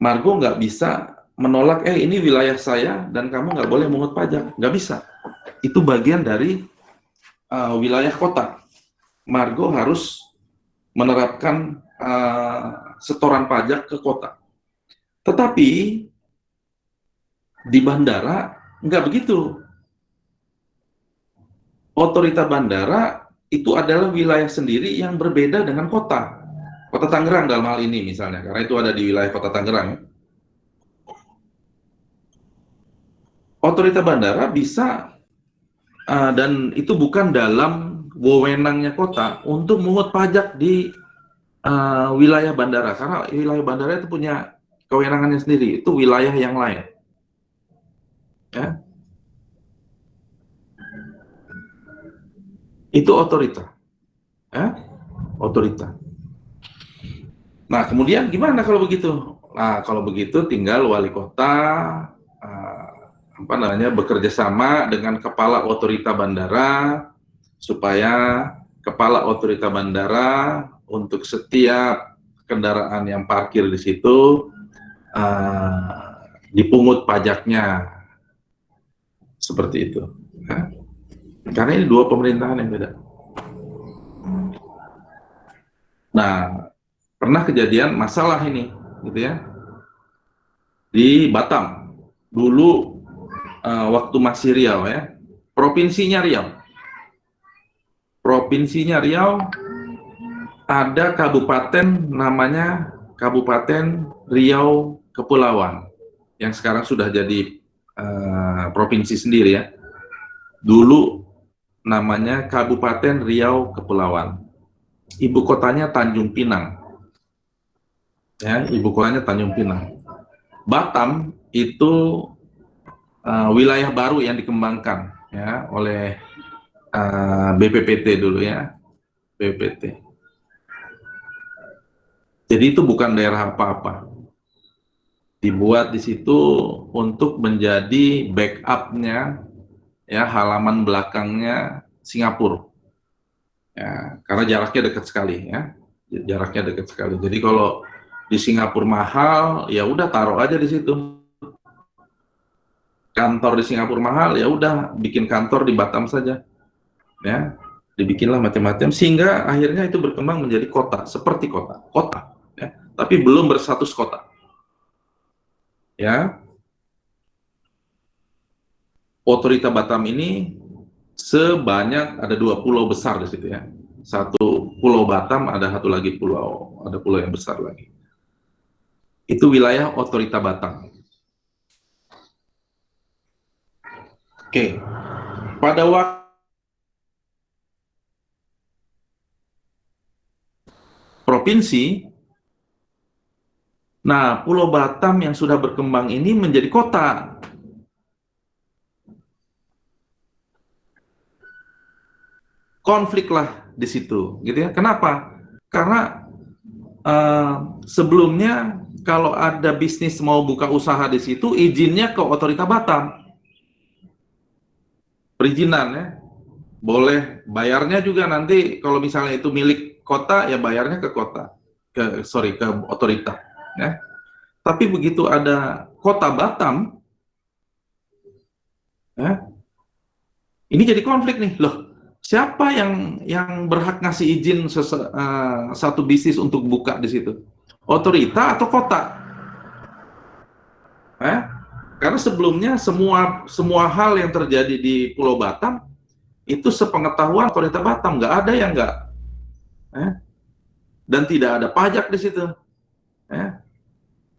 Margo nggak bisa menolak, ini wilayah saya dan kamu nggak boleh mungut pajak. Nggak bisa. Itu bagian dari wilayah kota. Margo harus menerapkan setoran pajak ke kota. Tetapi di bandara nggak begitu. Otorita bandara itu adalah wilayah sendiri yang berbeda dengan kota. Kota Tangerang dalam hal ini misalnya, karena itu ada di wilayah Kota Tangerang. Otorita bandara bisa dan itu bukan dalam wewenangnya kota untuk mengut pajak di wilayah bandara, karena wilayah bandara itu punya kewenangannya sendiri, itu wilayah yang lain. Ya. Itu otorita. Ya. Otorita. Nah, kemudian gimana kalau begitu? Nah, kalau begitu tinggal wali kota bekerja sama dengan kepala otorita bandara supaya kepala otorita bandara untuk setiap kendaraan yang parkir di situ dipungut pajaknya, seperti itu. Karena ini dua pemerintahan yang beda. Nah, pernah kejadian masalah ini, gitu ya, di Batam. Dulu waktu masih Riau ya, provinsinya Riau ada kabupaten namanya Kabupaten Riau Kepulauan yang sekarang sudah jadi provinsi sendiri ya. Dulu namanya Kabupaten Riau Kepulauan. Ibu kotanya Tanjung Pinang. Ya, ibu kotanya Tanjung Pinang. Batam itu wilayah baru yang dikembangkan ya oleh BPPT dulu ya, BPPT. Jadi itu bukan daerah apa-apa. Dibuat di situ untuk menjadi backup-nya ya, halaman belakangnya Singapura. Ya, karena jaraknya dekat sekali ya. Jaraknya dekat sekali. Jadi kalau di Singapura mahal, ya udah taruh aja di situ. Kantor di Singapura mahal, ya udah bikin kantor di Batam saja. Ya, dibikinlah macam-macam sehingga akhirnya itu berkembang menjadi kota, seperti kota ya, tapi belum berstatus kota. Ya. Otorita Batam ini sebanyak ada 2 pulau besar di situ ya. Satu pulau Batam, ada satu lagi ada pulau yang besar lagi. Itu wilayah Otorita Batam. Oke, pada waktu provinsi, nah Pulau Batam yang sudah berkembang ini menjadi kota. Konflik lah di situ, gitu ya. Kenapa? Karena sebelumnya kalau ada bisnis mau buka usaha di situ, izinnya ke Otorita Batam, perizinan ya. Boleh bayarnya juga nanti kalau misalnya itu milik kota ya bayarnya ke kota, ke otorita. Ya. Tapi begitu ada kota Batam, ya, ini jadi konflik nih, loh. Siapa yang berhak ngasih izin satu bisnis untuk buka di situ? Otorita atau kota? Karena sebelumnya semua hal yang terjadi di Pulau Batam itu sepengetahuan otorita Batam, nggak ada yang nggak, dan tidak ada pajak di situ.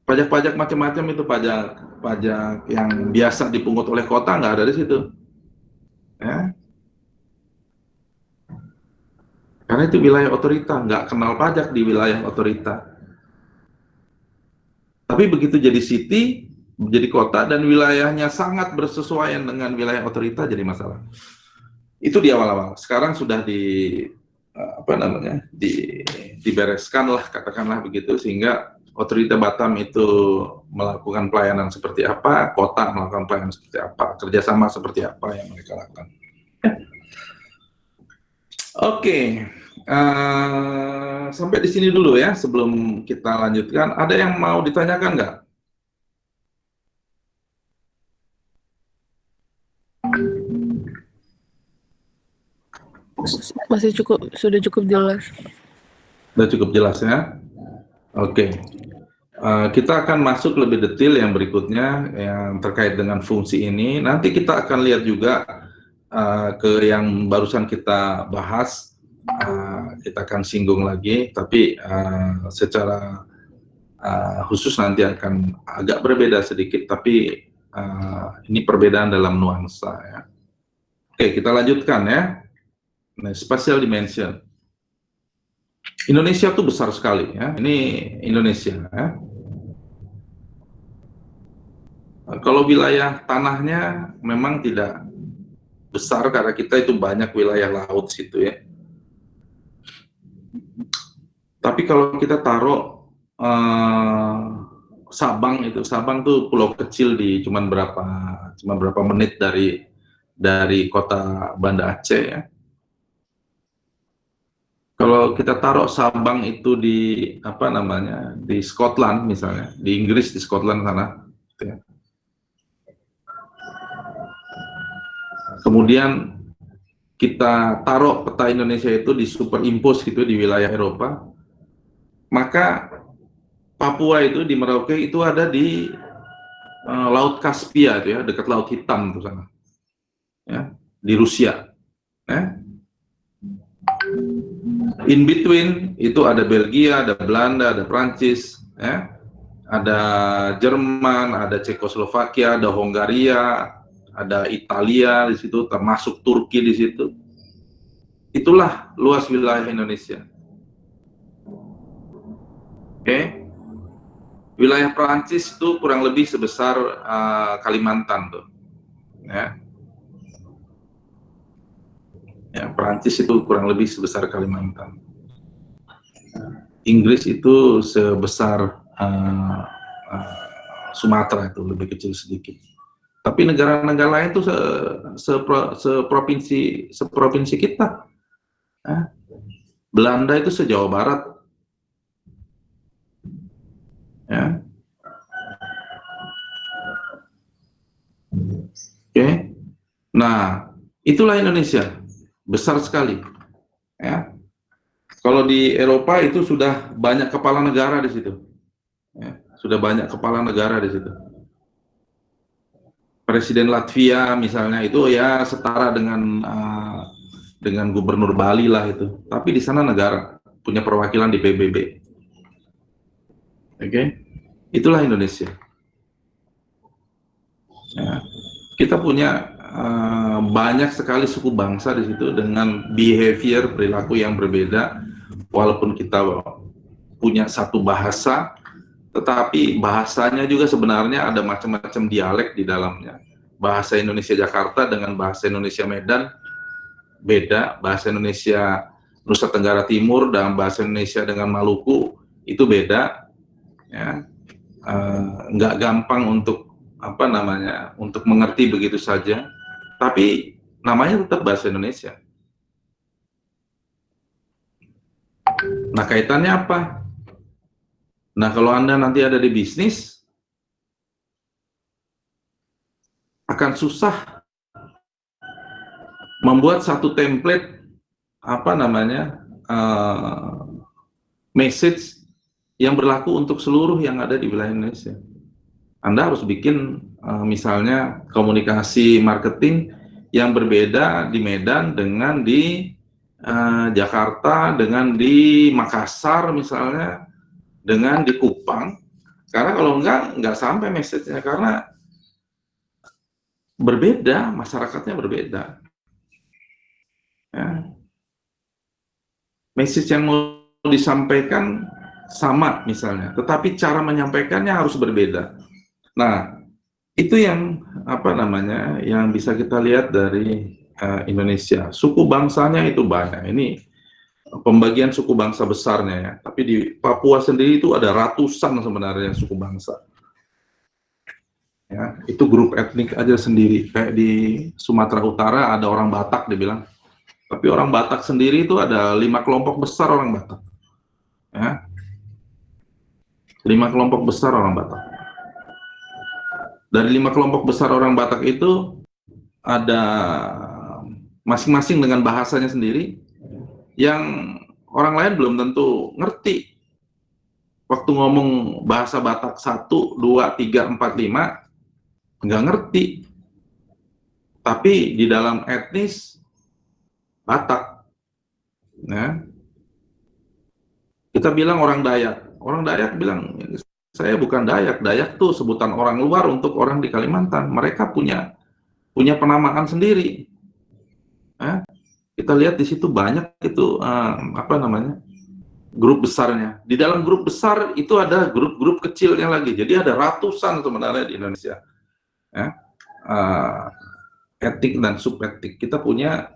Pajak-pajak macam-macam itu pajak yang biasa dipungut oleh kota nggak ada di situ. Karena itu wilayah otorita, nggak kenal pajak di wilayah otorita. Tapi begitu jadi city, jadi kota, dan wilayahnya sangat bersesuaian dengan wilayah otorita, jadi masalah. Itu di awal-awal. Sekarang sudah dibereskan lah, katakanlah begitu, sehingga otorita Batam itu melakukan pelayanan seperti apa, kota melakukan pelayanan seperti apa, kerjasama seperti apa yang mereka lakukan. Oke. Sampai di sini dulu ya, sebelum kita lanjutkan. Ada yang mau ditanyakan nggak? Sudah cukup jelas. Sudah cukup jelas ya? Oke. Kita akan masuk lebih detail yang berikutnya, yang terkait dengan fungsi ini. Nanti kita akan lihat juga ke yang barusan kita bahas, kita akan singgung lagi, tapi secara khusus nanti akan agak berbeda sedikit, tapi ini perbedaan dalam nuansa ya. Oke, kita lanjutkan ya. Nah, spatial dimension. Indonesia itu besar sekali ya. Ini Indonesia ya. Kalau wilayah tanahnya memang tidak besar karena kita itu banyak wilayah laut situ ya. Tapi kalau kita taruh Sabang tuh pulau kecil di cuma berapa menit dari kota Banda Aceh ya. Kalau kita taruh Sabang itu di di Scotland misalnya, di Inggris, di Scotland sana, gitu ya. Kemudian kita taruh peta Indonesia itu di superimpose gitu di wilayah Eropa, maka Papua itu di Merauke itu ada di Laut Kaspia itu ya, dekat Laut Hitam itu sana, ya, di Rusia. Ya. In between itu ada Belgia, ada Belanda, ada Prancis, ya, ada Jerman, ada Cekoslovakia, ada Hongaria, ada Italia di situ, termasuk Turki di situ. Itulah luas wilayah Indonesia. Oke. Wilayah Prancis itu kurang lebih sebesar Kalimantan tuh. Ya. Ya, Prancis itu kurang lebih sebesar Kalimantan. Inggris itu sebesar Sumatera, itu lebih kecil sedikit. Tapi negara-negara lain itu seprovinsi kita. Ya. Belanda itu se-Jawa Barat. Ya. Oke. Nah, itulah Indonesia. Besar sekali. Ya. Kalau di Eropa itu sudah banyak kepala negara di situ. Ya. Sudah banyak kepala negara di situ. Presiden Latvia misalnya itu ya setara dengan gubernur Bali lah itu. Tapi di sana negara punya perwakilan di PBB. Oke. Itulah Indonesia. Ya. Kita punya banyak sekali suku bangsa di situ dengan behavior perilaku yang berbeda, walaupun kita punya satu bahasa, tetapi bahasanya juga sebenarnya ada macam-macam dialek di dalamnya. Bahasa Indonesia Jakarta dengan bahasa Indonesia Medan beda, bahasa Indonesia Nusa Tenggara Timur dan bahasa Indonesia dengan Maluku itu beda, ya. Nggak gampang untuk untuk mengerti begitu saja, tapi namanya tetap bahasa Indonesia. Nah, kaitannya apa? Nah, kalau Anda nanti ada di bisnis, akan susah membuat satu template message yang berlaku untuk seluruh yang ada di wilayah Indonesia. Anda harus bikin misalnya komunikasi marketing yang berbeda di Medan dengan di Jakarta, dengan di Makassar misalnya, dengan di Kupang. Karena kalau nggak sampai message-nya, karena berbeda, masyarakatnya berbeda. Ya. Message yang mau disampaikan sama misalnya, tetapi cara menyampaikannya harus berbeda. Nah, itu yang yang bisa kita lihat dari Indonesia. Suku bangsanya itu banyak. Ini pembagian suku bangsa besarnya ya. Tapi di Papua sendiri itu ada ratusan sebenarnya suku bangsa. Ya, itu grup etnik aja sendiri. Kayak di Sumatera Utara ada orang Batak dibilang. Tapi orang Batak sendiri itu ada 5 kelompok besar orang Batak. Ya. 5 kelompok besar orang Batak. Dari 5 kelompok besar orang Batak itu ada masing-masing dengan bahasanya sendiri yang orang lain belum tentu ngerti. Waktu ngomong bahasa Batak 1, 2, 3, 4, 5 nggak ngerti. Tapi di dalam etnis Batak, ya, kita bilang orang Dayak. Orang Dayak bilang, saya bukan Dayak. Dayak tuh sebutan orang luar untuk orang di Kalimantan. Mereka punya penamaan sendiri. Ya. Kita lihat di situ banyak itu grup besarnya. Di dalam grup besar itu ada grup-grup kecilnya lagi. Jadi ada ratusan sebenarnya di Indonesia. Ya. Etnik dan subetnik. Kita punya,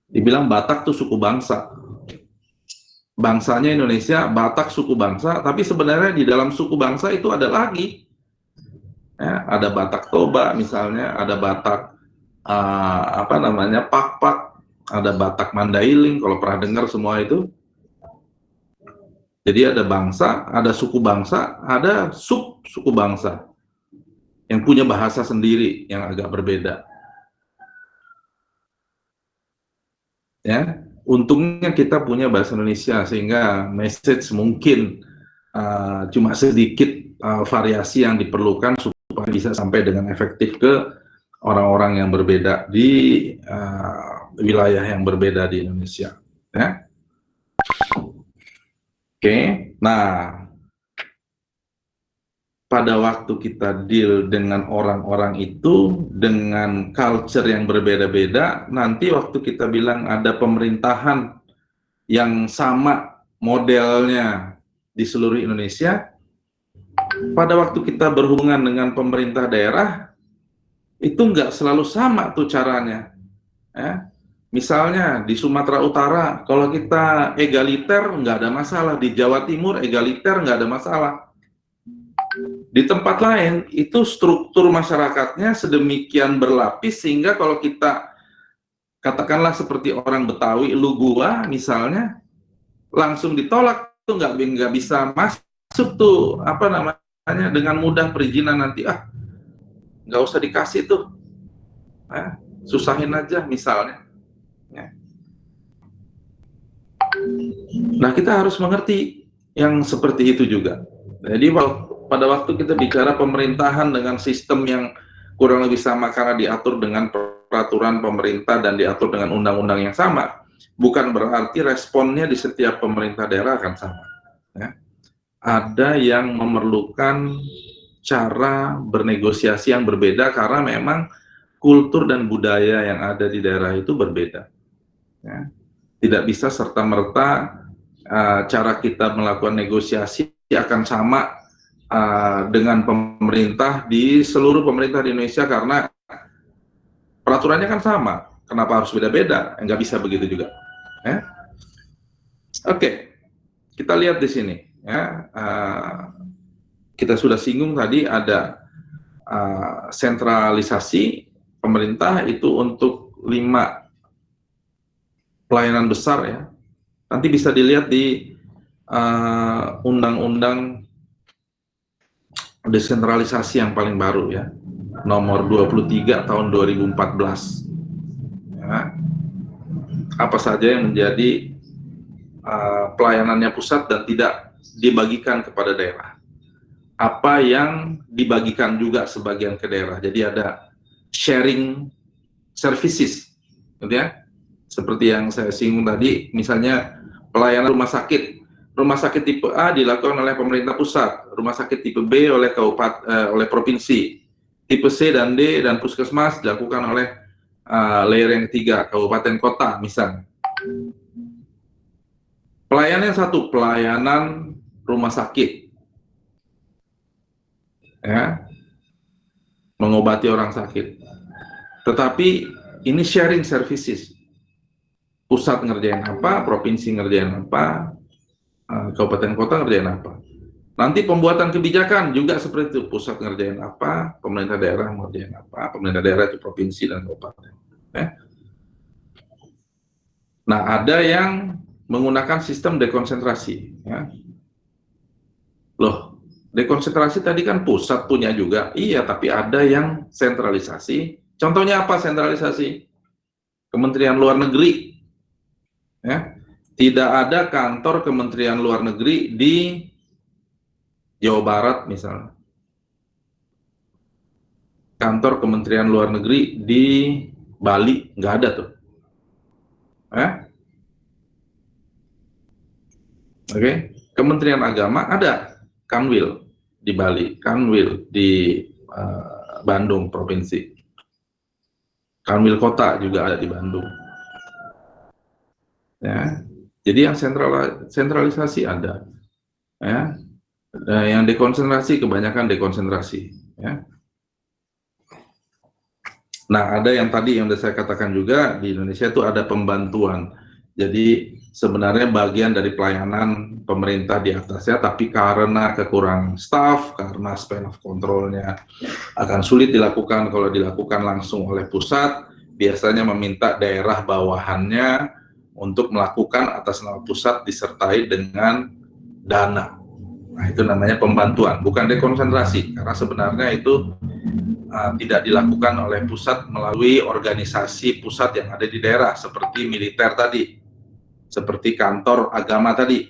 dibilang Batak tuh suku bangsa. Bangsanya Indonesia, Batak suku bangsa, tapi sebenarnya di dalam suku bangsa itu ada lagi. Ya, ada Batak Toba misalnya, ada Batak Pakpak, ada Batak Mandailing, kalau pernah dengar semua itu. Jadi ada bangsa, ada suku bangsa, ada suku bangsa yang punya bahasa sendiri yang agak berbeda. Ya, untungnya kita punya bahasa Indonesia sehingga message mungkin cuma sedikit variasi yang diperlukan supaya bisa sampai dengan efektif ke orang-orang yang berbeda di wilayah yang berbeda di Indonesia. Ya. Oke, nah pada waktu kita deal dengan orang-orang itu dengan culture yang berbeda-beda, nanti waktu kita bilang ada pemerintahan yang sama modelnya di seluruh Indonesia, pada waktu kita berhubungan dengan pemerintah daerah, itu nggak selalu sama tuh caranya. Ya. Misalnya di Sumatera Utara, kalau kita egaliter nggak ada masalah, di Jawa Timur egaliter nggak ada masalah. Di tempat lain itu struktur masyarakatnya sedemikian berlapis sehingga kalau kita katakanlah seperti orang Betawi, lu gua misalnya, langsung ditolak tuh, nggak bisa masuk tuh dengan mudah perizinan, nanti nggak usah dikasih tuh, susahin aja misalnya. Ya. Nah, kita harus mengerti yang seperti itu juga. Jadi pada waktu kita bicara pemerintahan dengan sistem yang kurang lebih sama karena diatur dengan peraturan pemerintah dan diatur dengan undang-undang yang sama, bukan berarti responnya di setiap pemerintah daerah akan sama. Ya. Ada yang memerlukan cara bernegosiasi yang berbeda karena memang kultur dan budaya yang ada di daerah itu berbeda. Ya. Tidak bisa serta-merta cara kita melakukan negosiasi akan sama dengan pemerintah di seluruh pemerintah di Indonesia karena peraturannya kan sama. Kenapa harus beda-beda? Nggak bisa begitu juga. Ya. Oke, kita lihat di sini. Ya, kita sudah singgung tadi ada sentralisasi pemerintah itu untuk 5 pelayanan besar ya. Nanti bisa dilihat di undang-undang desentralisasi yang paling baru ya, nomor 23 tahun 2014. Ya. Apa saja yang menjadi pelayanannya pusat dan tidak dibagikan kepada daerah. Apa yang dibagikan juga sebagian ke daerah. Jadi ada sharing services, gitu ya. Seperti yang saya singgung tadi, misalnya pelayanan rumah sakit. Rumah sakit tipe A dilakukan oleh pemerintah pusat, rumah sakit tipe B oleh oleh provinsi, tipe C dan D dan puskesmas dilakukan oleh layer yang ketiga, kabupaten kota misalnya. Pelayanan yang satu, pelayanan rumah sakit, ya, mengobati orang sakit. Tetapi ini sharing services. Pusat ngerjain apa, provinsi ngerjain apa, kabupaten kota ngerjain apa. Nanti pembuatan kebijakan juga seperti itu. Pusat ngerjain apa, pemerintah daerah ngerjain apa, pemerintah daerah itu provinsi dan kabupaten. Ya. Nah, ada yang menggunakan sistem dekonsentrasi. Ya. Loh, dekonsentrasi tadi kan pusat punya juga. Iya, tapi ada yang sentralisasi. Contohnya apa sentralisasi? Kementerian Luar Negeri. Ya. Tidak ada kantor Kementerian Luar Negeri di Jawa Barat misalnya. Kantor Kementerian Luar Negeri di Bali, nggak ada tuh. Oke. Kementerian Agama ada, Kanwil di Bali, Kanwil di Bandung Provinsi. Kanwil Kota juga ada di Bandung. Ya. Jadi yang sentralisasi ada. Ya. Yang dekonsentrasi kebanyakan dekonsentrasi. Ya. Nah, ada yang tadi yang sudah saya katakan juga di Indonesia itu ada pembantuan. Jadi sebenarnya bagian dari pelayanan pemerintah di atasnya, tapi karena kekurangan staff, karena span of control-nya akan sulit dilakukan kalau dilakukan langsung oleh pusat, biasanya meminta daerah bawahannya untuk melakukan atas nama pusat disertai dengan dana. Nah, itu namanya pembantuan, bukan dekonsentrasi, karena sebenarnya itu tidak dilakukan oleh pusat melalui organisasi pusat yang ada di daerah, seperti militer tadi, seperti kantor agama tadi.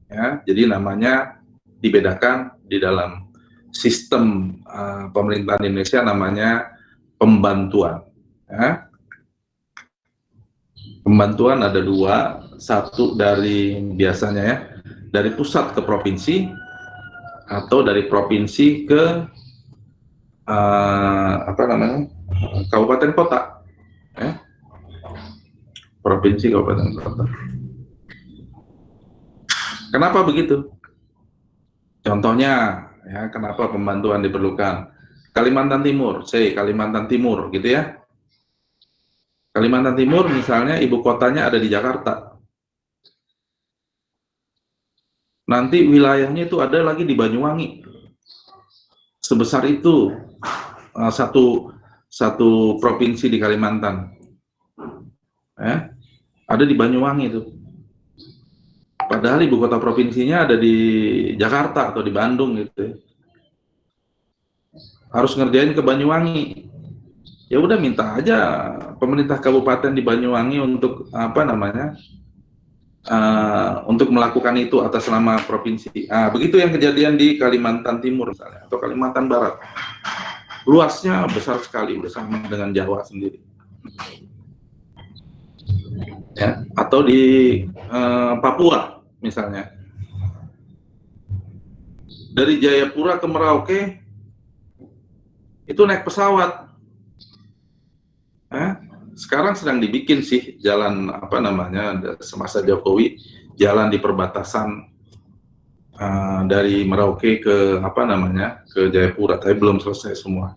Ya, jadi namanya dibedakan di dalam sistem pemerintahan Indonesia namanya pembantuan. Ya. Pembantuan ada dua, satu dari biasanya ya dari pusat ke provinsi atau dari provinsi ke kabupaten kota, ya. Provinsi kabupaten kota. Kenapa begitu? Contohnya, ya, kenapa pembantuan diperlukan? Kalimantan Timur, Kalimantan Timur, gitu ya. Kalimantan Timur misalnya ibu kotanya ada di Jakarta. Nanti wilayahnya itu ada lagi di Banyuwangi. Sebesar itu satu provinsi di Kalimantan. Ya, ada di Banyuwangi itu. Padahal ibu kota provinsinya ada di Jakarta atau di Bandung gitu. Harus ngerjain ke Banyuwangi. Ya udah minta aja pemerintah kabupaten di Banyuwangi untuk untuk melakukan itu atas nama provinsi. Begitu yang kejadian di Kalimantan Timur misalnya atau Kalimantan Barat. Luasnya besar sekali, bersama dengan Jawa sendiri. Ya, atau di Papua misalnya. Dari Jayapura ke Merauke itu naik pesawat. sekarang sedang dibikin sih jalan apa namanya semasa Jokowi, jalan di perbatasan dari Merauke ke apa namanya ke Jayapura, tapi belum selesai semua.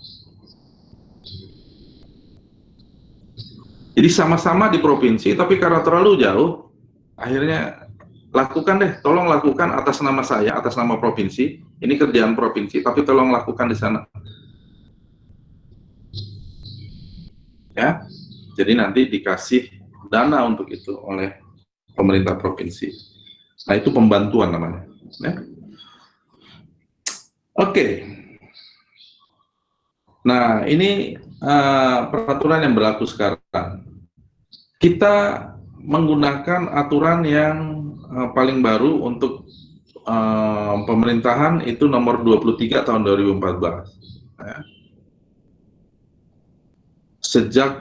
Jadi sama-sama di provinsi, tapi karena terlalu jauh, akhirnya lakukan deh, tolong lakukan atas nama saya, atas nama provinsi. Ini kerjaan provinsi, tapi tolong lakukan di sana. Ya, jadi nanti dikasih dana untuk itu oleh pemerintah provinsi. Nah, itu pembantuan namanya. Ya. Oke. Nah, ini peraturan yang berlaku sekarang. Kita menggunakan aturan yang paling baru untuk pemerintahan itu nomor 23 tahun 2014. Ya. Sejak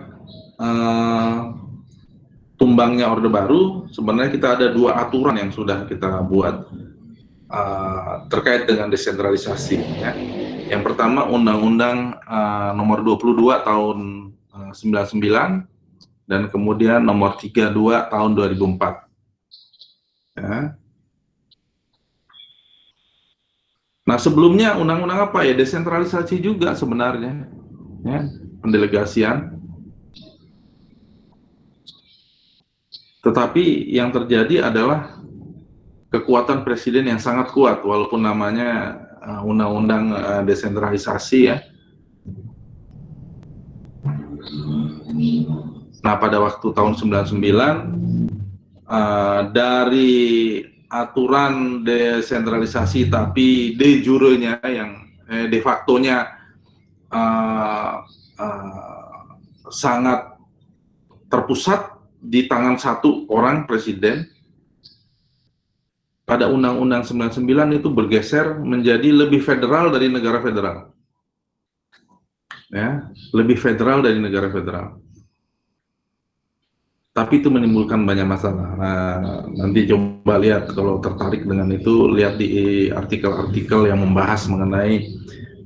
tumbangnya Orde Baru, sebenarnya kita ada 2 aturan yang sudah kita buat terkait dengan desentralisasi. Ya. Yang pertama Undang-Undang nomor 22 tahun 99 dan kemudian nomor 32 tahun 2004. Ya. Nah, sebelumnya undang-undang apa ya? Desentralisasi juga sebenarnya, ya, pendelegasian. Tetapi yang terjadi adalah kekuatan presiden yang sangat kuat, walaupun namanya undang-undang desentralisasi ya. Nah, pada waktu tahun 99 dari aturan desentralisasi tapi de jure-nya yang de facto-nya sangat terpusat di tangan satu orang presiden, pada Undang-Undang 99 itu bergeser menjadi lebih federal dari negara federal. Ya, lebih federal dari negara federal. Tapi itu menimbulkan banyak masalah. Nah, nanti coba lihat kalau tertarik dengan itu, lihat di artikel-artikel yang membahas mengenai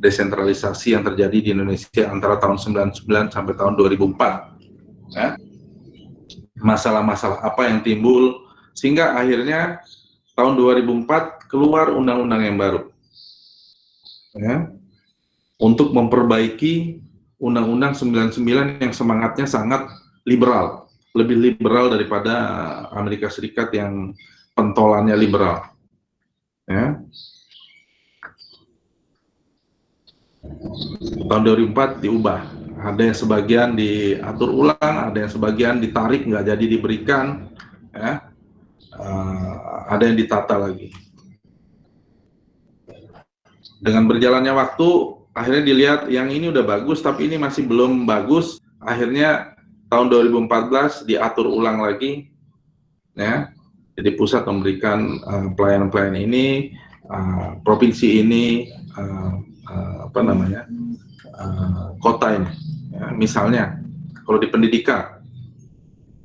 desentralisasi yang terjadi di Indonesia antara tahun 99 sampai tahun 2004. Ya. Masalah-masalah apa yang timbul sehingga akhirnya tahun 2004 keluar undang-undang yang baru. Ya. Untuk memperbaiki Undang-Undang 99 yang semangatnya sangat liberal. Lebih liberal daripada Amerika Serikat yang pentolannya liberal. Ya. Tahun 2004 diubah. Ada yang sebagian diatur ulang, ada yang sebagian ditarik, nggak jadi diberikan. Ya. Ada yang ditata lagi. Dengan berjalannya waktu, akhirnya dilihat yang ini udah bagus, tapi ini masih belum bagus. Akhirnya tahun 2014 diatur ulang lagi, ya. Jadi pusat memberikan pelayanan-pelayanan ini, provinsi ini, apa namanya, kota ini. Ya, misalnya, kalau di pendidikan,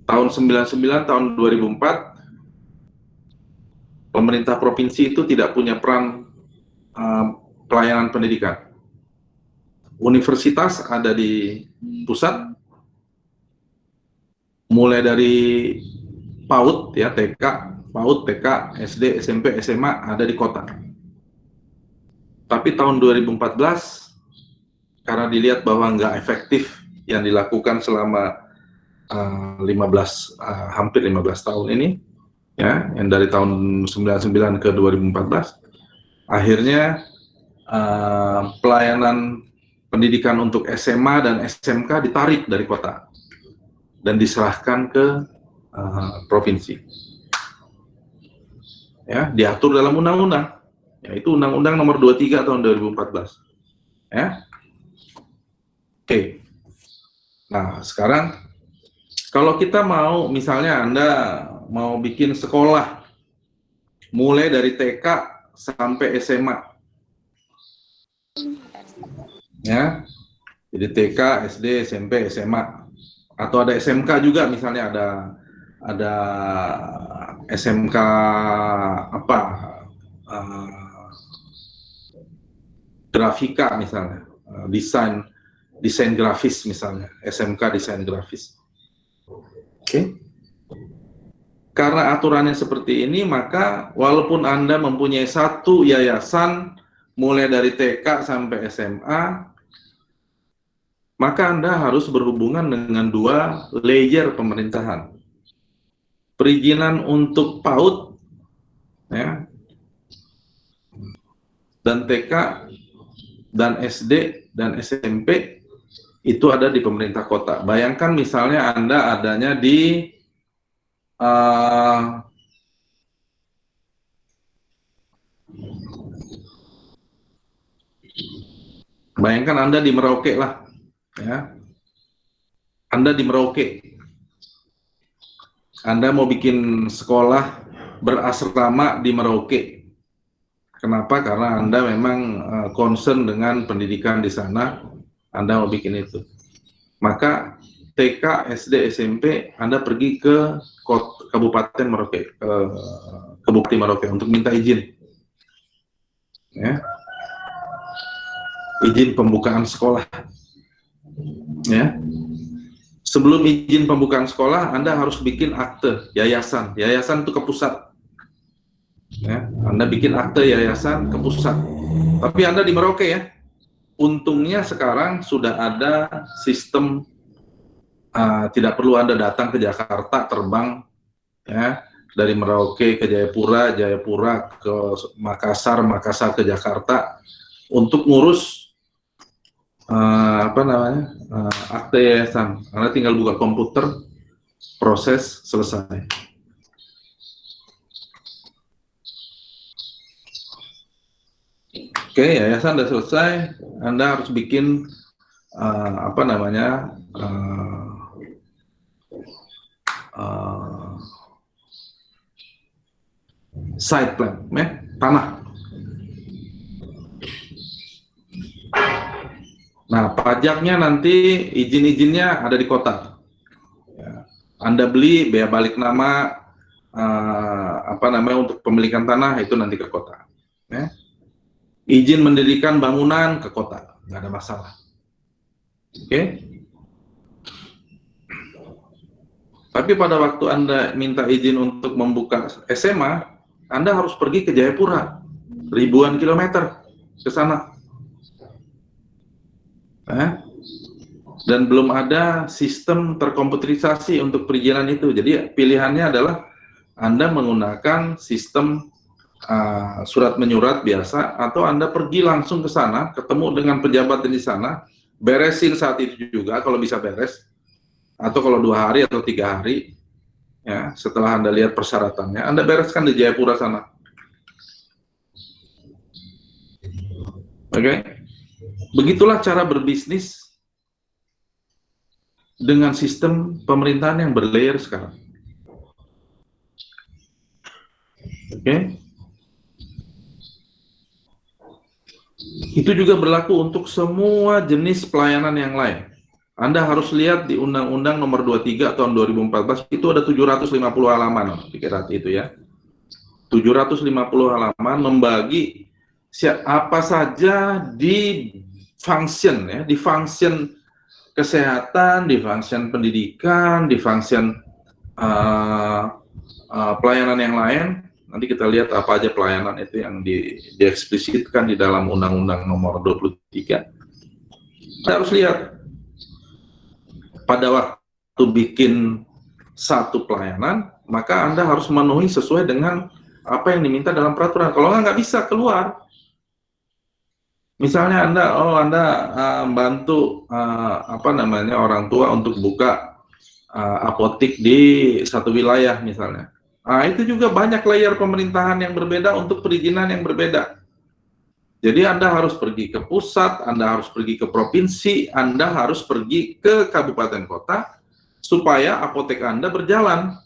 tahun 99, tahun 2004, pemerintah provinsi itu tidak punya peran pelayanan pendidikan. Universitas ada di pusat, mulai dari PAUD ya, TK, PAUD, TK, SD, SMP, SMA ada di kota. Tapi tahun 2014 karena dilihat bahwa nggak efektif yang dilakukan selama hampir 15 tahun ini, ya, yang dari tahun 99 ke 2014, akhirnya pelayanan pendidikan untuk SMA dan SMK ditarik dari kota dan diserahkan ke provinsi. Ya, diatur dalam undang-undang, yaitu Undang-Undang nomor 23 tahun 2014. Ya. Oke. Nah, sekarang kalau kita mau, misalnya Anda mau bikin sekolah mulai dari TK sampai SMA. Ya. Jadi TK, SD, SMP, SMA. Atau ada SMK juga, misalnya ada SMK apa, grafika misalnya, desain grafis misalnya, SMK desain grafis. Oke. Karena aturannya seperti ini, maka walaupun Anda mempunyai satu yayasan mulai dari TK sampai SMA, maka Anda harus berhubungan dengan 2 layer pemerintahan. Perizinan untuk PAUD, ya, dan TK, dan SD, dan SMP, itu ada di pemerintah kota. Bayangkan misalnya Anda adanya di bayangkan Anda di Merauke lah, ya. Anda di Merauke, Anda mau bikin sekolah berasrama di Merauke. Kenapa? Karena Anda memang concern dengan pendidikan di sana, Anda mau bikin itu. Maka TK, SD, SMP, Anda pergi ke Kabupaten Merauke, ke Bupati Merauke untuk minta izin, ya, izin pembukaan sekolah, ya. Sebelum izin pembukaan sekolah, Anda harus bikin akte yayasan. Yayasan itu ke pusat, ya. Anda bikin akte yayasan ke pusat. Tapi Anda di Merauke, ya. Untungnya sekarang sudah ada sistem, tidak perlu Anda datang ke Jakarta, terbang, ya, dari Merauke ke Jayapura, Jayapura ke Makassar, Makassar ke Jakarta untuk ngurus akte yayasan. Anda tinggal buka komputer, proses selesai. Oke, yayasan sudah selesai. Anda harus bikin site plan, ya, tanah. Nah, pajaknya nanti izin-izinnya ada di kota. Ya. Anda beli, bea balik nama, untuk pemilikan tanah itu nanti ke kota. Ya. Izin mendirikan bangunan ke kota, nggak ada masalah. Oke. Tapi pada waktu Anda minta izin untuk membuka SMA, Anda harus pergi ke Jayapura, ribuan kilometer ke sana. Dan belum ada sistem terkomputerisasi untuk perizinan itu. Jadi pilihannya adalah Anda menggunakan sistem surat menyurat biasa, atau Anda pergi langsung ke sana, ketemu dengan pejabat di sana, beresin saat itu juga kalau bisa beres, atau kalau 2 hari atau 3 hari, ya, setelah Anda lihat persyaratannya, Anda bereskan di Jayapura sana. Oke? Begitulah cara berbisnis dengan sistem pemerintahan yang berlayer sekarang. Oke? Itu juga berlaku untuk semua jenis pelayanan yang lain. Anda harus lihat di Undang-Undang Nomor 23 tahun 2014, itu ada 750 halaman, pikir hati itu, ya. 750 halaman membagi apa saja di function, ya, di function kesehatan, di function pendidikan, di function pelayanan yang lain. Nanti kita lihat apa aja pelayanan itu yang dieksplisitkan di dalam Undang-Undang Nomor 23. Kita harus lihat pada waktu bikin satu pelayanan, maka Anda harus memenuhi sesuai dengan apa yang diminta dalam peraturan. Kalau nggak bisa keluar. Misalnya Anda bantu orang tua untuk buka apotik di satu wilayah misalnya. Nah, itu juga banyak layer pemerintahan yang berbeda untuk perizinan yang berbeda. Jadi Anda harus pergi ke pusat, Anda harus pergi ke provinsi, Anda harus pergi ke kabupaten kota supaya apotek Anda berjalan.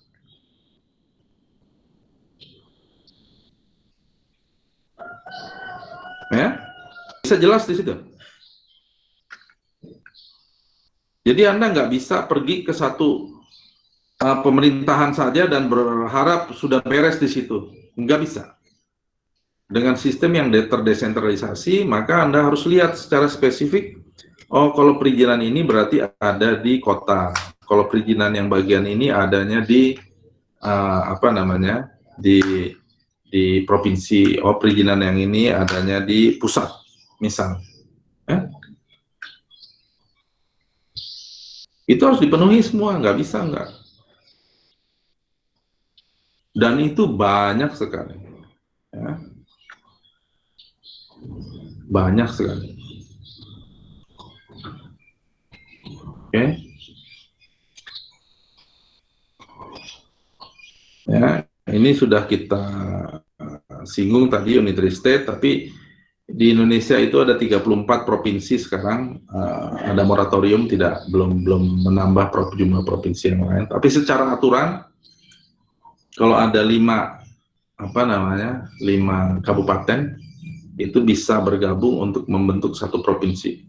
Ya? Bisa jelas di situ. Jadi Anda nggak bisa pergi ke satu pemerintahan saja dan berharap sudah beres di situ. Nggak bisa. Dengan sistem yang terdesentralisasi, maka Anda harus lihat secara spesifik, oh kalau perizinan ini berarti ada di kota, Kalau perizinan yang bagian ini adanya di apa namanya, di provinsi. Oh, perizinan yang ini adanya di pusat, misal. Itu harus dipenuhi semua, nggak bisa nggak. Dan itu banyak sekali. Ya. Banyak sekali. Oke. Ya, ini sudah kita singgung tadi unit estate, tapi di Indonesia itu ada 34 provinsi sekarang, ada moratorium, belum menambah jumlah provinsi yang lain. Tapi secara aturan, kalau ada 5 kabupaten itu bisa bergabung untuk membentuk satu provinsi.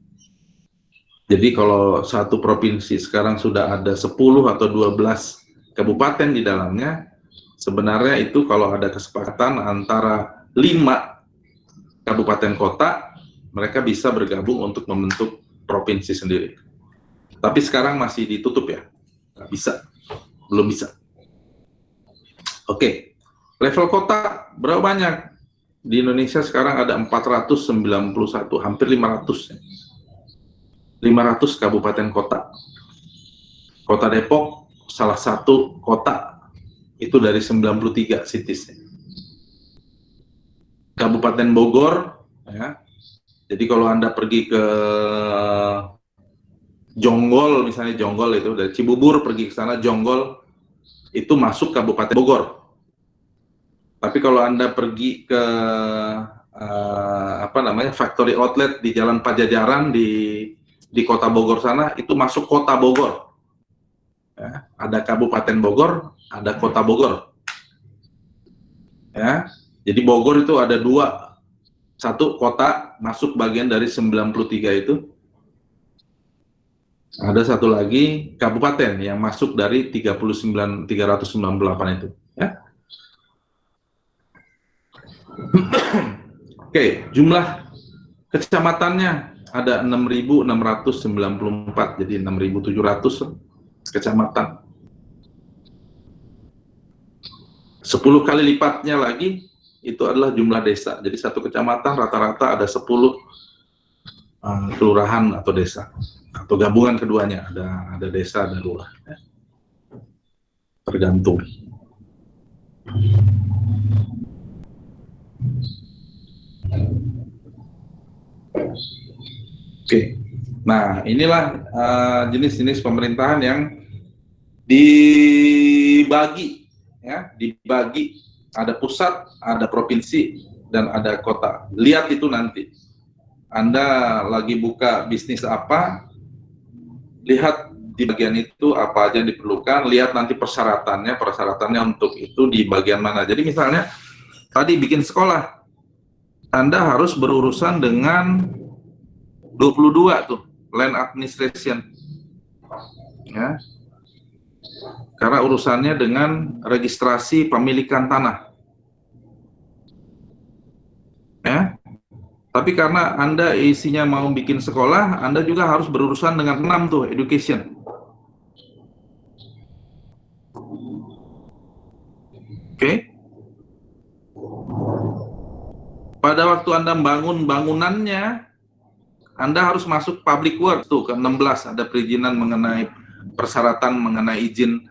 Jadi kalau satu provinsi sekarang sudah ada 10 atau 12 kabupaten di dalamnya, sebenarnya itu kalau ada kesepakatan antara 5 kabupaten kota, mereka bisa bergabung untuk membentuk provinsi sendiri. Tapi sekarang masih ditutup ya, nggak bisa, belum bisa. Oke, level kota berapa banyak? Di Indonesia sekarang ada 491, hampir 500 ya. 500 kabupaten kota. Kota Depok salah satu kota itu dari 93 cities. Kabupaten Bogor, ya. Jadi kalau Anda pergi ke Jonggol, misalnya Jonggol itu dari Cibubur pergi ke sana Jonggol, itu masuk Kabupaten Bogor. Tapi kalau Anda pergi ke factory outlet di Jalan Pajajaran di Kota Bogor sana, itu masuk Kota Bogor. Ya, ada Kabupaten Bogor, ada Kota Bogor. Ya, jadi Bogor itu ada 2, satu kota masuk bagian dari 93 itu, ada satu lagi kabupaten yang masuk dari 398 itu. Ya. Oke, jumlah kecamatannya ada 6.694, jadi 6.700 kecamatan. 10 kali lipatnya lagi itu adalah jumlah desa. Jadi satu kecamatan rata-rata ada 10 kelurahan atau desa, atau gabungan keduanya, ada desa, ada lurah. Ya. Tergantung. Oke, nah inilah jenis-jenis pemerintahan yang dibagi, ya, dibagi. Ada pusat, ada provinsi, dan ada kota. Lihat itu nanti. Anda lagi buka bisnis apa, lihat di bagian itu apa aja yang diperlukan, lihat nanti persyaratannya untuk itu di bagian mana. Jadi misalnya, tadi bikin sekolah, Anda harus berurusan dengan 22 tuh, land administration. Ya. Karena urusannya dengan registrasi pemilikan tanah. Ya. Tapi karena Anda isinya mau bikin sekolah, Anda juga harus berurusan dengan 6 tuh, education. Oke. Pada waktu Anda bangun bangunannya, Anda harus masuk public work tuh, ke 16 ada perizinan mengenai persyaratan mengenai izin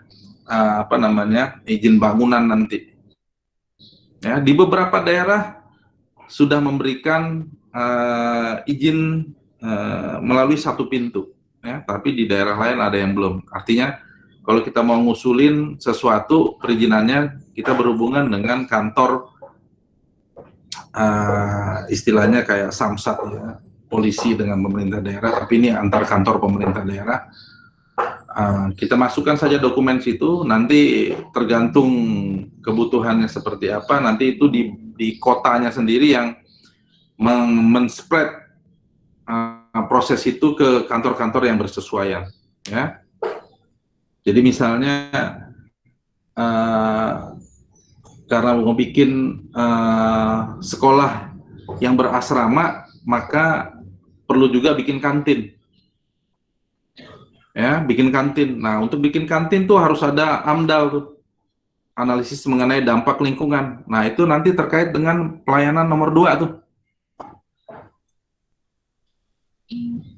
izin bangunan nanti. Ya, di beberapa daerah sudah memberikan izin melalui satu pintu, ya, tapi di daerah lain ada yang belum. Artinya kalau kita mau ngusulin sesuatu perizinannya, kita berhubungan dengan kantor istilahnya kayak samsat, ya, polisi dengan pemerintah daerah, tapi ini antar kantor pemerintah daerah. Kita masukkan saja dokumen situ, nanti tergantung kebutuhannya seperti apa, nanti itu di kotanya sendiri yang men-spread proses itu ke kantor-kantor yang bersesuaian, ya. Jadi misalnya karena mau bikin sekolah yang berasrama, maka perlu juga bikin kantin. ya, bikin kantin. Nah, untuk bikin kantin tuh harus ada AMDAL tuh, analisis mengenai dampak lingkungan. Nah, itu nanti terkait dengan pelayanan nomor 2 tuh.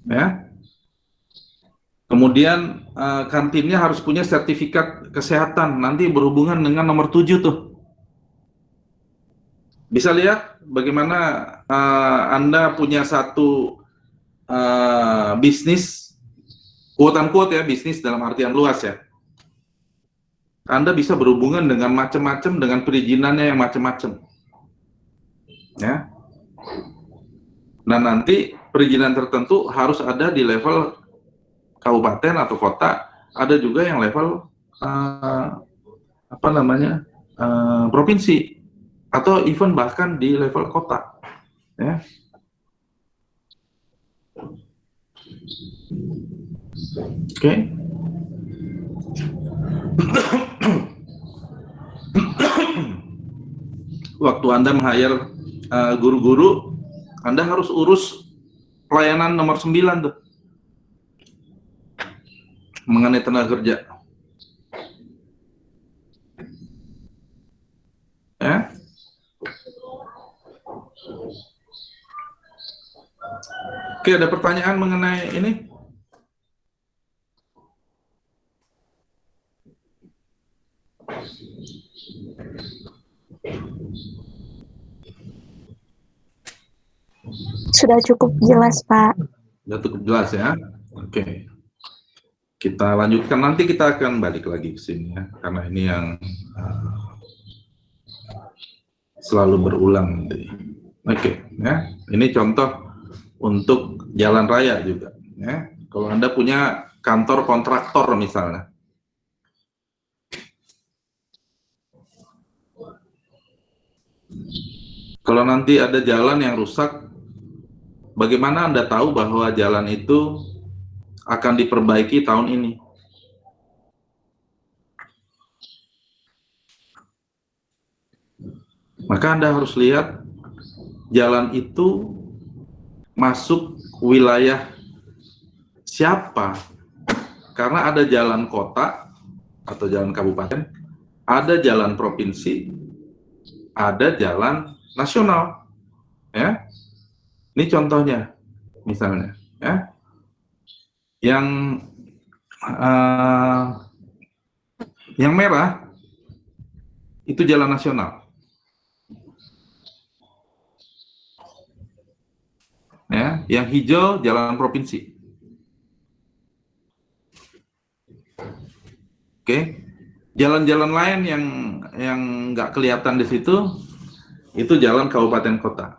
Ya. Kemudian kantinnya harus punya sertifikat kesehatan, nanti berhubungan dengan nomor 7 tuh. Bisa lihat bagaimana Anda punya satu bisnis, quote unquote ya, bisnis dalam artian luas ya. Anda bisa berhubungan dengan macam-macam, dengan perizinannya yang macam-macam. Ya. Nah, nanti perizinan tertentu harus ada di level kabupaten atau kota, ada juga yang level provinsi, atau even bahkan di level kota. Ya. Oke. Waktu Anda meng-hire guru-guru, Anda harus urus pelayanan nomor 9 tuh, mengenai tenaga kerja. Ya. Oke, ada pertanyaan mengenai ini? Sudah cukup jelas, Pak. Sudah cukup jelas ya. Oke. Kita lanjutkan, nanti kita akan balik lagi ke sini ya, karena ini yang selalu berulang. Oke, ya. Ini contoh untuk jalan raya juga. Ya. Kalau Anda punya kantor kontraktor misalnya, kalau nanti ada jalan yang rusak, bagaimana Anda tahu bahwa jalan itu akan diperbaiki tahun ini? Maka Anda harus lihat jalan itu masuk wilayah siapa. Karena ada jalan kota atau jalan kabupaten, ada jalan provinsi, ada jalan nasional. Ya. Ini contohnya, misalnya, ya. Yang merah itu jalan nasional. Ya, yang hijau jalan provinsi. Oke. Jalan-jalan lain yang nggak kelihatan di situ itu jalan kabupaten kota.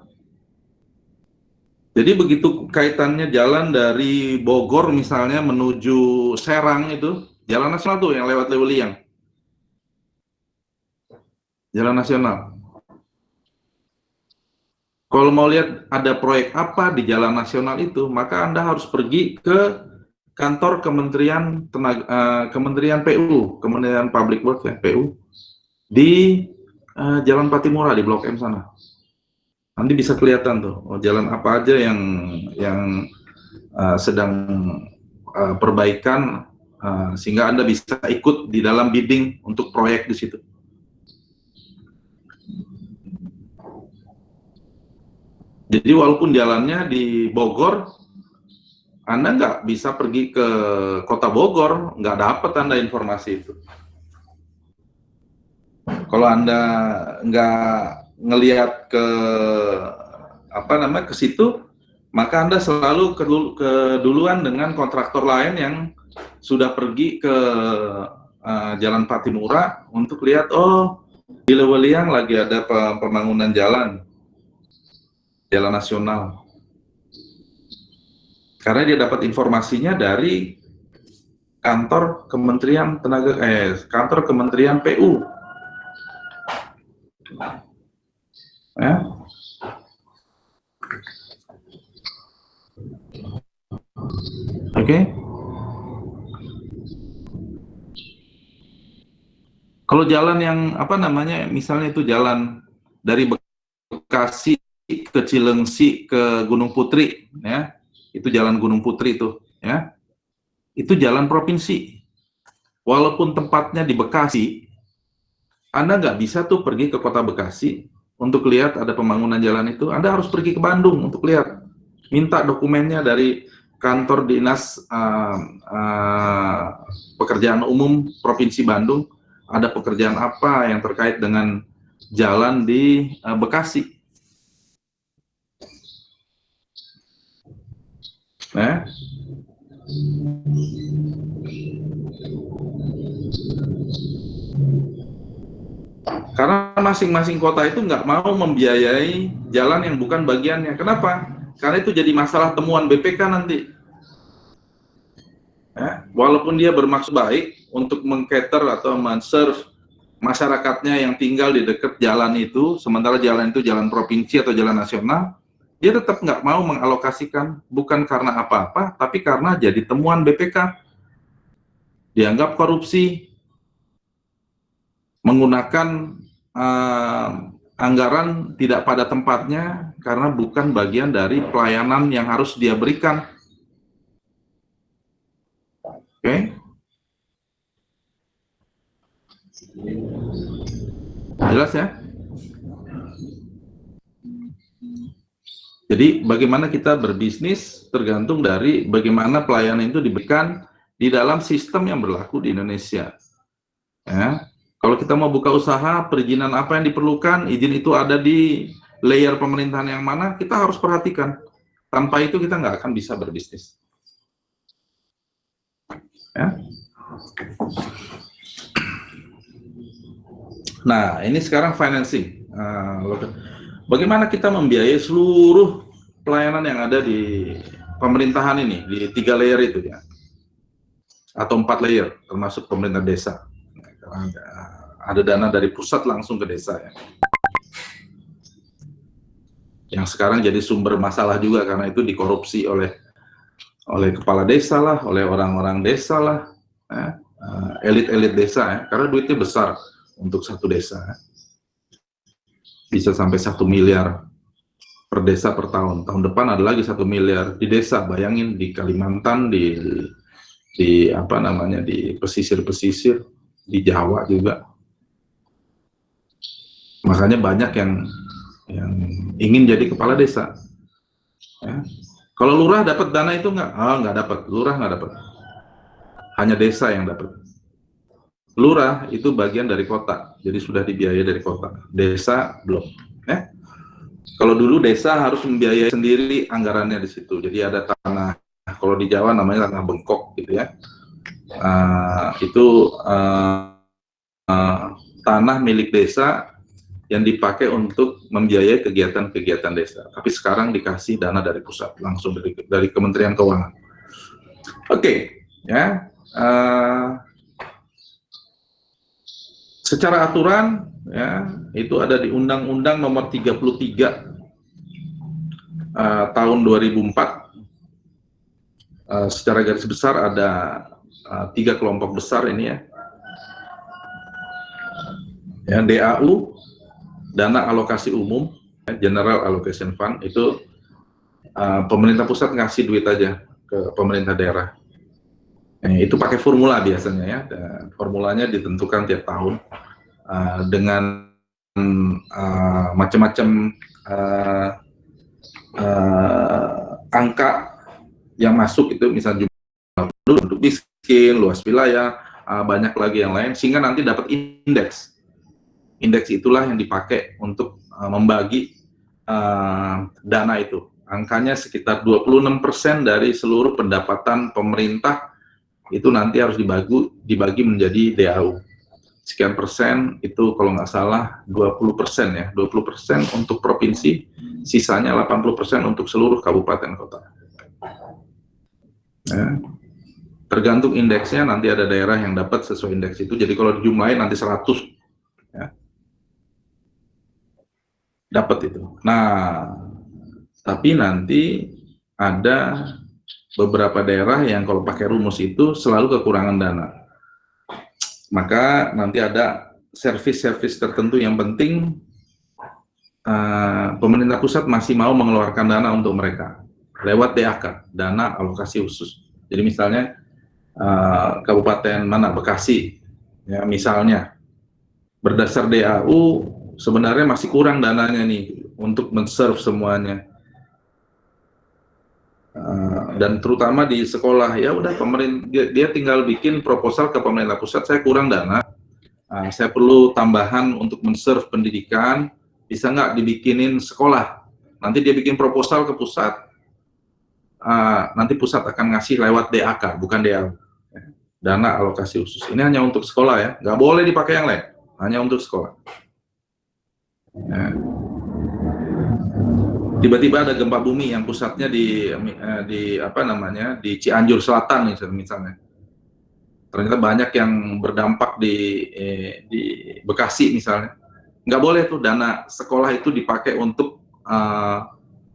Jadi begitu kaitannya jalan dari Bogor misalnya menuju Serang, itu jalan nasional tuh yang lewat Lewiliang. Jalan nasional. Kalau mau lihat ada proyek apa di jalan nasional itu, maka Anda harus pergi ke kantor Kementerian Kementerian PU, Kementerian Public Works ya, PU, di Jalan Patimura di Blok M sana. Nanti bisa kelihatan tuh, jalan apa aja yang sedang perbaikan, sehingga Anda bisa ikut di dalam bidding untuk proyek di situ. Jadi walaupun jalannya di Bogor, Anda nggak bisa pergi ke kota Bogor, nggak dapat Anda informasi itu. Kalau Anda nggak ngelihat ke ke situ, maka Anda selalu keduluan dengan kontraktor lain yang sudah pergi ke Jalan Patimura untuk lihat, oh di Lewiliang lagi ada pembangunan jalan nasional. Karena dia dapat informasinya dari kantor Kementerian kantor Kementerian PU. Ya. Oke. Kalau jalan yang misalnya itu jalan dari Bekasi ke Cilengsi ke Gunung Putri, ya, itu jalan Gunung Putri itu, ya, itu jalan provinsi. Walaupun tempatnya di Bekasi, Anda nggak bisa tuh pergi ke kota Bekasi untuk lihat ada pembangunan jalan itu. Anda harus pergi ke Bandung untuk lihat. Minta dokumennya dari kantor dinas pekerjaan umum Provinsi Bandung. Ada pekerjaan apa yang terkait dengan jalan di Bekasi. Nah, karena masing-masing kota itu nggak mau membiayai jalan yang bukan bagiannya. Kenapa? Karena itu jadi masalah temuan BPK nanti. Ya, walaupun dia bermaksud baik untuk mengcater atau men-serve masyarakatnya yang tinggal di dekat jalan itu, sementara jalan itu jalan provinsi atau jalan nasional, dia tetap nggak mau mengalokasikan, bukan karena apa-apa, tapi karena jadi temuan BPK. Dianggap korupsi, menggunakan anggaran tidak pada tempatnya karena bukan bagian dari pelayanan yang harus dia berikan. Oke? Jelas ya? Jadi bagaimana kita berbisnis tergantung dari bagaimana pelayanan itu diberikan di dalam sistem yang berlaku di Indonesia. Ya. Kalau kita mau buka usaha, perizinan apa yang diperlukan, izin itu ada di layer pemerintahan yang mana, kita harus perhatikan. Tanpa itu kita nggak akan bisa berbisnis. Ya. Nah, ini sekarang financing. Bagaimana kita membiayai seluruh pelayanan yang ada di pemerintahan ini, di 3 layer itu ya, atau 4 layer, termasuk pemerintah desa. Ada dana dari pusat langsung ke desa ya. Yang sekarang jadi sumber masalah juga karena itu dikorupsi oleh kepala desa lah, oleh orang-orang desa lah, elit-elit desa ya, karena duitnya besar untuk satu desa. Ya. Bisa sampai 1 miliar per desa per tahun. Tahun depan ada lagi 1 miliar di desa. Bayangin di Kalimantan, di apa namanya, di pesisir-pesisir, di Jawa juga. Makanya banyak yang ingin jadi kepala desa. Ya. Kalau lurah dapat dana itu nggak? Nggak dapat. Lurah nggak dapat. Hanya desa yang dapat. Lurah itu bagian dari kota, jadi sudah dibiayai dari kota. Desa belum. Ya. Kalau dulu desa harus membiayai sendiri anggarannya di situ. Jadi ada tanah, kalau di Jawa namanya tanah bengkok gitu ya. Itu tanah milik desa yang dipakai untuk membiayai kegiatan-kegiatan desa. Tapi sekarang dikasih dana dari pusat, langsung dari Kementerian Keuangan. Oke, ya. Secara aturan ya itu ada di Undang-Undang Nomor 33 tahun 2004. Secara garis besar ada 3 kelompok besar ini ya. Ya, DAU, dana alokasi umum, General Allocation Fund, itu pemerintah pusat ngasih duit aja ke pemerintah daerah. Itu pakai formula biasanya ya, formulanya ditentukan tiap tahun dengan macam-macam angka yang masuk itu, misalnya jumlah penduduk miskin, luas wilayah, banyak lagi yang lain, sehingga nanti dapat indeks. Indeks itulah yang dipakai untuk membagi dana itu. Angkanya sekitar 26% dari seluruh pendapatan pemerintah itu nanti harus dibagi menjadi DAU. Sekian persen itu kalau nggak salah 20% ya, 20% untuk provinsi, sisanya 80% untuk seluruh kabupaten kota. Ya. Tergantung indeksnya, nanti ada daerah yang dapat sesuai indeks itu, jadi kalau dijumlahin nanti 100 ya. Dapat itu. Nah, tapi nanti ada beberapa daerah yang kalau pakai rumus itu selalu kekurangan dana. Maka nanti ada servis-servis tertentu yang penting pemerintah pusat masih mau mengeluarkan dana untuk mereka lewat DAK, dana alokasi khusus. Jadi misalnya Kabupaten mana, Bekasi, ya misalnya, berdasar DAU sebenarnya masih kurang dananya nih untuk men-serve semuanya. Dan terutama di sekolah, ya udah pemerintah dia tinggal bikin proposal ke pemerintah pusat, saya kurang dana, saya perlu tambahan untuk men-serve pendidikan, bisa nggak dibikinin sekolah? Nanti dia bikin proposal ke pusat, nanti pusat akan ngasih lewat DAK, bukan DAU. Dana alokasi khusus. Ini hanya untuk sekolah ya, nggak boleh dipakai yang lain, hanya untuk sekolah. Ya. Tiba-tiba ada gempa bumi yang pusatnya di apa namanya, di Cianjur Selatan misalnya. Ternyata banyak yang berdampak di Bekasi misalnya. Nggak boleh tuh dana sekolah itu dipakai untuk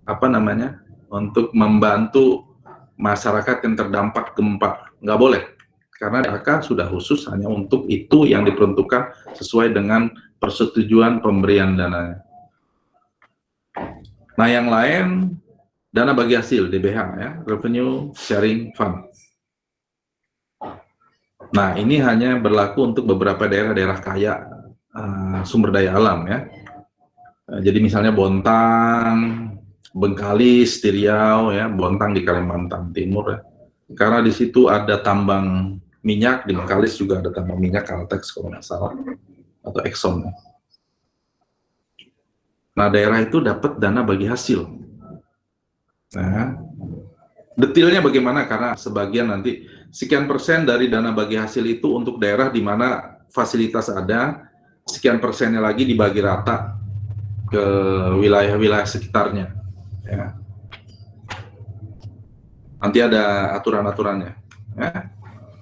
apa namanya, untuk membantu masyarakat yang terdampak gempa. Nggak boleh, karena DAK sudah khusus hanya untuk itu yang diperuntukkan sesuai dengan persetujuan pemberian dananya. Nah, yang lain dana bagi hasil DBH ya, Revenue Sharing Fund. Nah, ini hanya berlaku untuk beberapa daerah-daerah kaya sumber daya alam ya. Jadi misalnya Bontang, Bengkalis di Riau ya, Bontang di Kalimantan Timur ya. Karena di situ ada tambang minyak, di Bengkalis juga ada tambang minyak Caltex kalau nggak salah, atau Exxon. Nah, daerah itu dapat dana bagi hasil. Nah, detailnya bagaimana? Karena sebagian nanti sekian persen dari dana bagi hasil itu untuk daerah di mana fasilitas ada, sekian persennya lagi dibagi rata ke wilayah-wilayah sekitarnya. Ya. Nanti ada aturan-aturannya. Ya.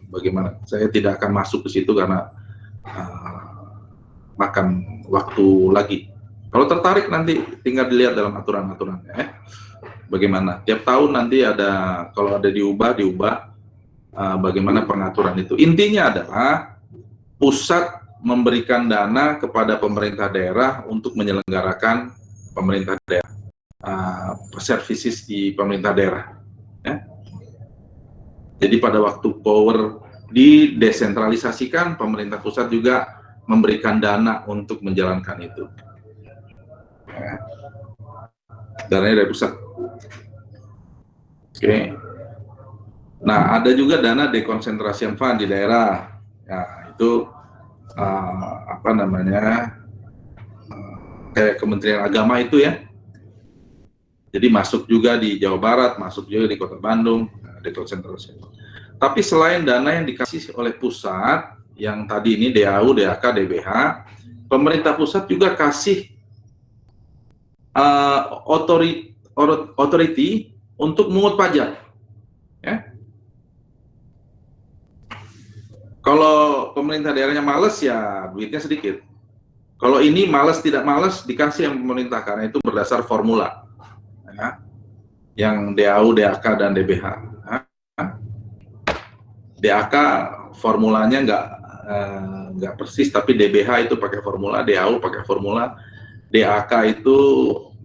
Bagaimana? Saya tidak akan masuk ke situ karena makan waktu lagi. Kalau tertarik nanti tinggal dilihat dalam aturan-aturannya. Ya. Bagaimana? Tiap tahun nanti ada, kalau ada diubah, bagaimana pengaturan itu. Intinya adalah pusat memberikan dana kepada pemerintah daerah untuk menyelenggarakan pemerintah daerah, services di pemerintah daerah. Ya. Jadi pada waktu power didesentralisasikan, pemerintah pusat juga memberikan dana untuk menjalankan itu. Ya. Dananya dari pusat. Oke. Nah, ada juga dana dekonsentrasi fund di daerah. Ya, itu apa namanya, kayak Kementerian Agama itu ya. Jadi masuk juga di Jawa Barat, masuk juga di Kota Bandung, dekonsentrasi. Tapi selain dana yang dikasih oleh pusat, yang tadi ini DAU, DAK, DBH, pemerintah pusat juga kasih authority untuk mengut pajak. Ya. Kalau pemerintah daerahnya males, ya duitnya sedikit. Kalau ini males tidak males, dikasih yang pemerintah, karena itu berdasar formula. Ya. Yang DAU, DAK, dan DBH. Ya. DAK formulanya nggak persis, tapi DBH itu pakai formula, DAU pakai formula, DAK itu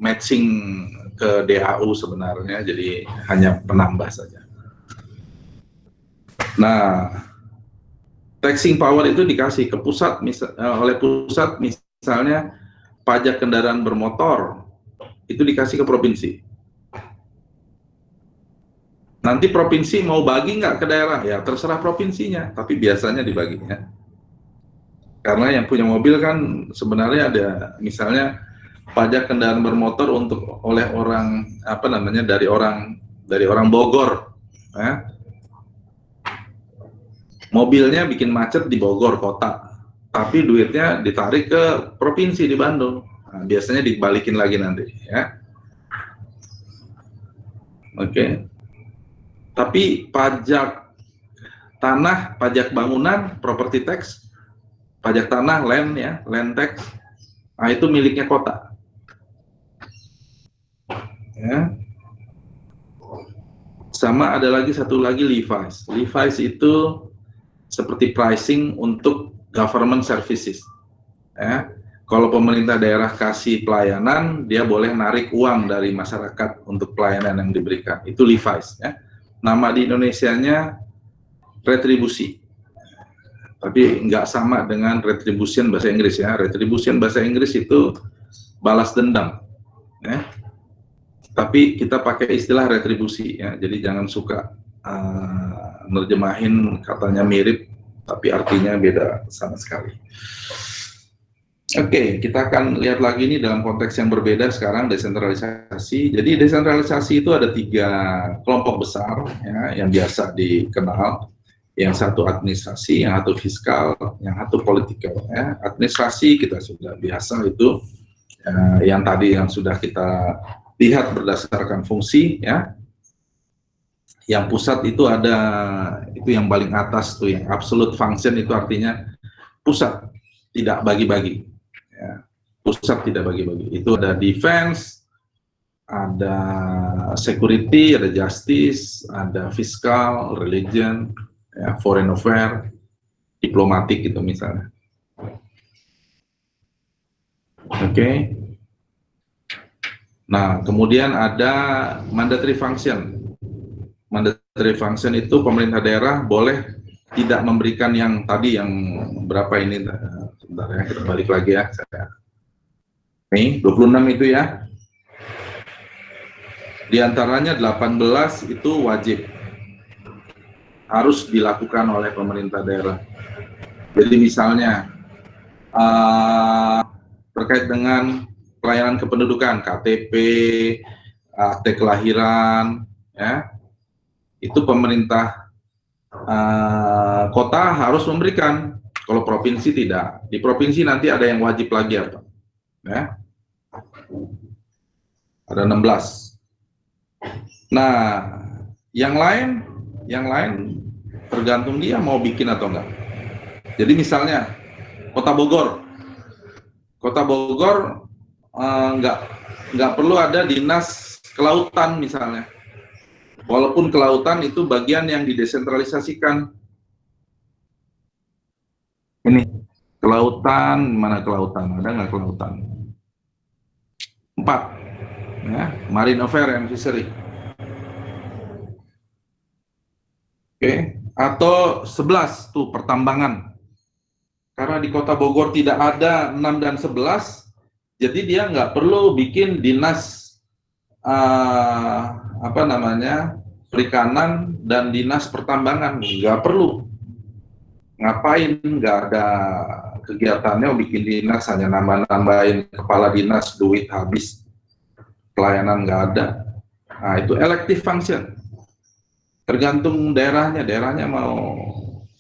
matching ke DAU sebenarnya, jadi hanya penambah saja. Nah, taxing power itu dikasih ke pusat oleh pusat, misalnya pajak kendaraan bermotor itu dikasih ke provinsi. Nanti provinsi mau bagi nggak ke daerah, ya terserah provinsinya, tapi biasanya dibaginya. Karena yang punya mobil kan sebenarnya ada, misalnya pajak kendaraan bermotor untuk oleh orang apa namanya, dari orang Bogor, ya. Mobilnya bikin macet di Bogor kota, tapi duitnya ditarik ke provinsi di Bandung. Nah, biasanya dibalikin lagi nanti, ya. Oke. Tapi pajak tanah, pajak bangunan, property tax, pajak tanah, land ya, land tax, nah itu miliknya kota. Ya. Sama ada lagi satu lagi levies. Levies itu seperti pricing untuk government services. Ya. Kalau pemerintah daerah kasih pelayanan, dia boleh narik uang dari masyarakat untuk pelayanan yang diberikan. Itu levies. Ya. Nama di Indonesianya retribusi. Tapi nggak sama dengan retribution bahasa Inggris ya. Retribution bahasa Inggris itu balas dendam. Ya. Tapi kita pakai istilah retribusi ya. Jadi jangan suka nerjemahin katanya mirip, tapi artinya beda sama sekali. Oke, kita akan lihat lagi ini dalam konteks yang berbeda sekarang, desentralisasi. Jadi desentralisasi itu ada 3 kelompok besar ya, yang biasa dikenal. Yang satu administrasi, yang satu fiskal, yang satu politikal. Ya. Administrasi kita sudah biasa itu, yang tadi yang sudah kita lihat berdasarkan fungsi, ya. Yang pusat itu ada, itu yang paling atas tuh, yang absolute function itu artinya pusat, tidak bagi-bagi. Ya. Pusat tidak bagi-bagi. Itu ada defense, ada security, ada justice, ada fiskal, religion, ya, foreign affair, diplomatik gitu misalnya. Oke. Nah, kemudian ada mandatory function. Mandatory function itu pemerintah daerah boleh tidak memberikan yang tadi, yang berapa ini, sebentar ya, kita balik lagi ya. Nih, 26 itu ya. Di antaranya 18 itu wajib. Harus dilakukan oleh pemerintah daerah. Jadi misalnya terkait dengan pelayanan kependudukan, KTP, akte kelahiran, ya, itu pemerintah kota harus memberikan. Kalau provinsi tidak. Di provinsi nanti ada yang wajib lagi apa? Ya. Ada 16. Nah, yang lain tergantung dia mau bikin atau enggak. Jadi misalnya Kota Bogor nggak perlu ada dinas kelautan misalnya, walaupun kelautan itu bagian yang didesentralisasikan. Ini kelautan, mana kelautan, ada nggak kelautan? 4 ya, marine affair and fishery. Oke, atau 11 tuh pertambangan. Karena di Kota Bogor tidak ada 6 dan 11, jadi dia nggak perlu bikin dinas perikanan dan dinas pertambangan, nggak perlu. Ngapain? Nggak ada kegiatannya bikin dinas, hanya nambah-nambahin kepala dinas, duit habis, pelayanan nggak ada. Nah, itu elective function. Tergantung daerahnya mau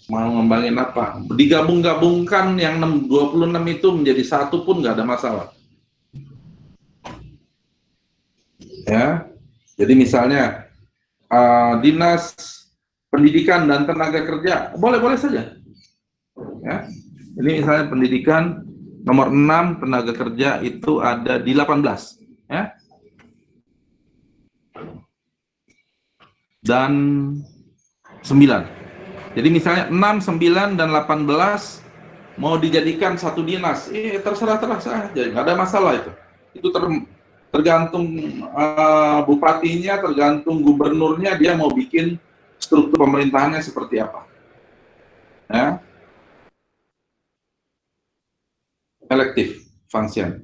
ngembangin apa. Digabung-gabungkan yang 26 itu menjadi satu pun nggak ada masalah. Ya, jadi misalnya dinas pendidikan dan tenaga kerja boleh-boleh saja. Ya, ini misalnya pendidikan nomor 6, tenaga kerja itu ada di 18. Ya. Dan 9. Jadi misalnya 6, 9, dan 18 mau dijadikan satu dinas, terserah saja, nggak ada masalah itu. Itu tergantung bupatinya, tergantung gubernurnya, dia mau bikin struktur pemerintahannya seperti apa. Ya. Elective function.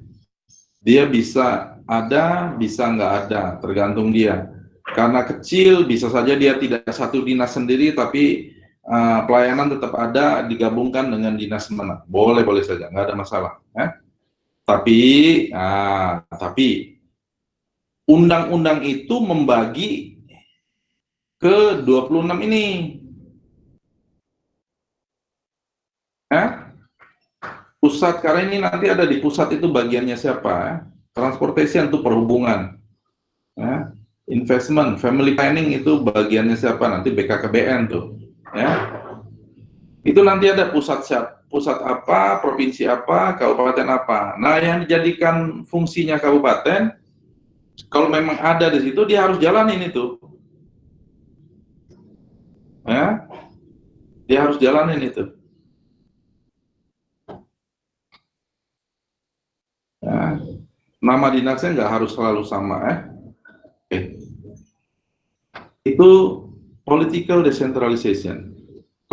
Dia bisa ada, bisa nggak ada, tergantung dia. Karena kecil, bisa saja dia tidak satu dinas sendiri, tapi pelayanan tetap ada, digabungkan dengan dinas mana. Boleh saja, nggak ada masalah. Ya. Tapi undang-undang itu membagi ke 26 ini. Ya. Pusat, karena ini nanti ada di pusat itu bagiannya siapa? Ya. Transportation itu perhubungan. Ya. Investment, family planning itu bagiannya siapa? Nanti BKKBN tuh, ya. Itu nanti ada pusat apa, provinsi apa, kabupaten apa. Nah, yang dijadikan fungsinya kabupaten, kalau memang ada di situ, dia harus jalanin itu. Ya. Dia harus jalanin itu. Ya. Nama dinasnya nggak harus selalu sama, ya. Itu political decentralization.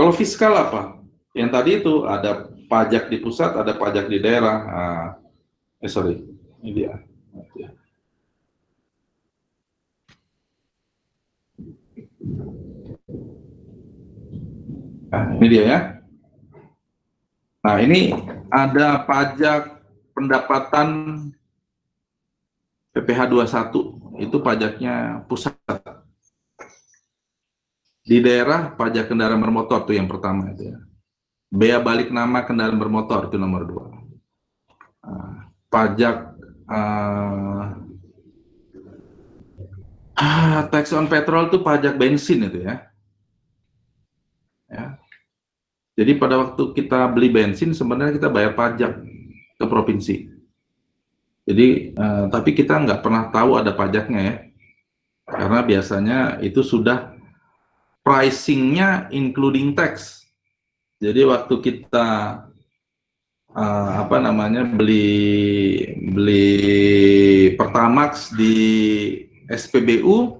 Kalau fiskal apa? Yang tadi itu ada pajak di pusat, ada pajak di daerah. Sorry, ini dia. Nah, ini dia ya. Nah, ini ada pajak pendapatan PPh 21, itu pajaknya pusat. Di daerah pajak kendaraan bermotor itu yang pertama itu ya. Bea balik nama kendaraan bermotor itu nomor 2. Pajak tax on petrol itu pajak bensin itu ya. Jadi pada waktu kita beli bensin sebenarnya kita bayar pajak ke provinsi. Jadi tapi kita nggak pernah tahu ada pajaknya ya, karena biasanya itu sudah pricingnya including tax. Jadi waktu kita beli Pertamax di SPBU,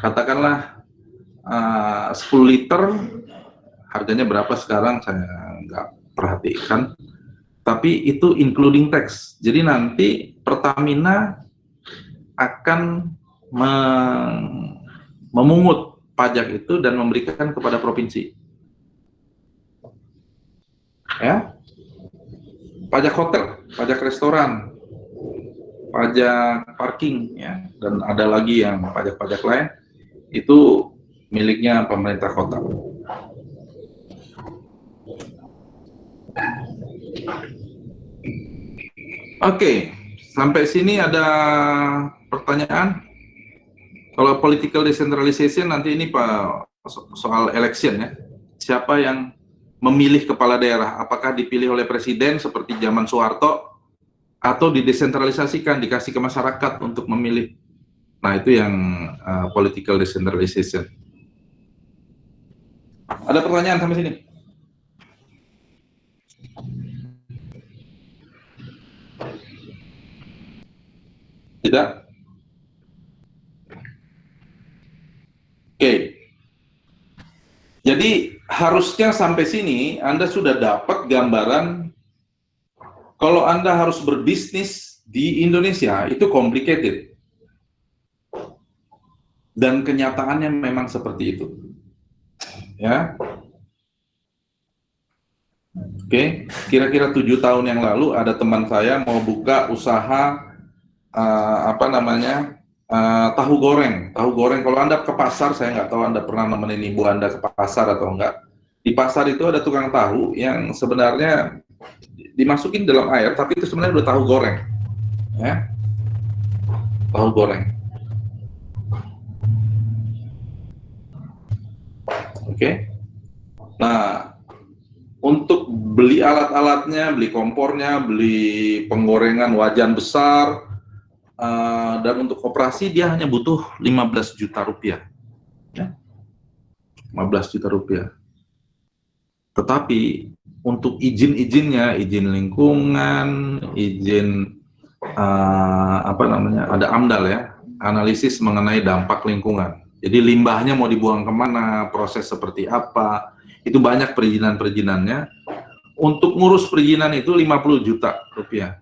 katakanlah 10 liter, harganya berapa sekarang saya nggak perhatikan, tapi itu including tax. Jadi nanti Pertamina akan memungut pajak itu dan memberikan kepada provinsi. Ya, pajak hotel, pajak restoran, pajak parking, ya, dan ada lagi yang pajak-pajak lain itu miliknya pemerintah kota. Oke, sampai sini ada pertanyaan? Kalau political decentralization nanti ini Pak soal election ya. Siapa yang memilih kepala daerah? Apakah dipilih oleh presiden seperti zaman Soeharto atau didesentralisasikan, dikasih ke masyarakat untuk memilih? Nah, itu yang political decentralization. Ada pertanyaan sampai sini? Tidak? Oke. Jadi harusnya sampai sini Anda sudah dapat gambaran kalau Anda harus berbisnis di Indonesia itu complicated. Dan kenyataannya memang seperti itu. Ya. Oke, kira-kira 7 tahun yang lalu ada teman saya mau buka usaha tahu goreng. Tahu goreng, kalau Anda ke pasar, saya nggak tahu Anda pernah nemenin ibu Anda ke pasar atau enggak. Di pasar itu ada tukang tahu yang sebenarnya dimasukin dalam air, tapi itu sebenarnya udah tahu goreng. Ya. Tahu goreng. Oke. Nah, untuk beli alat-alatnya, beli kompornya, beli penggorengan wajan besar, dan untuk operasi dia hanya butuh 15 juta rupiah. Ya. 15 juta rupiah. Tetapi untuk izin-izinnya, izin lingkungan, izin ada AMDAL ya, analisis mengenai dampak lingkungan. Jadi limbahnya mau dibuang kemana, proses seperti apa, itu banyak perizinan-perizinannya. Untuk ngurus perizinan itu 50 juta rupiah.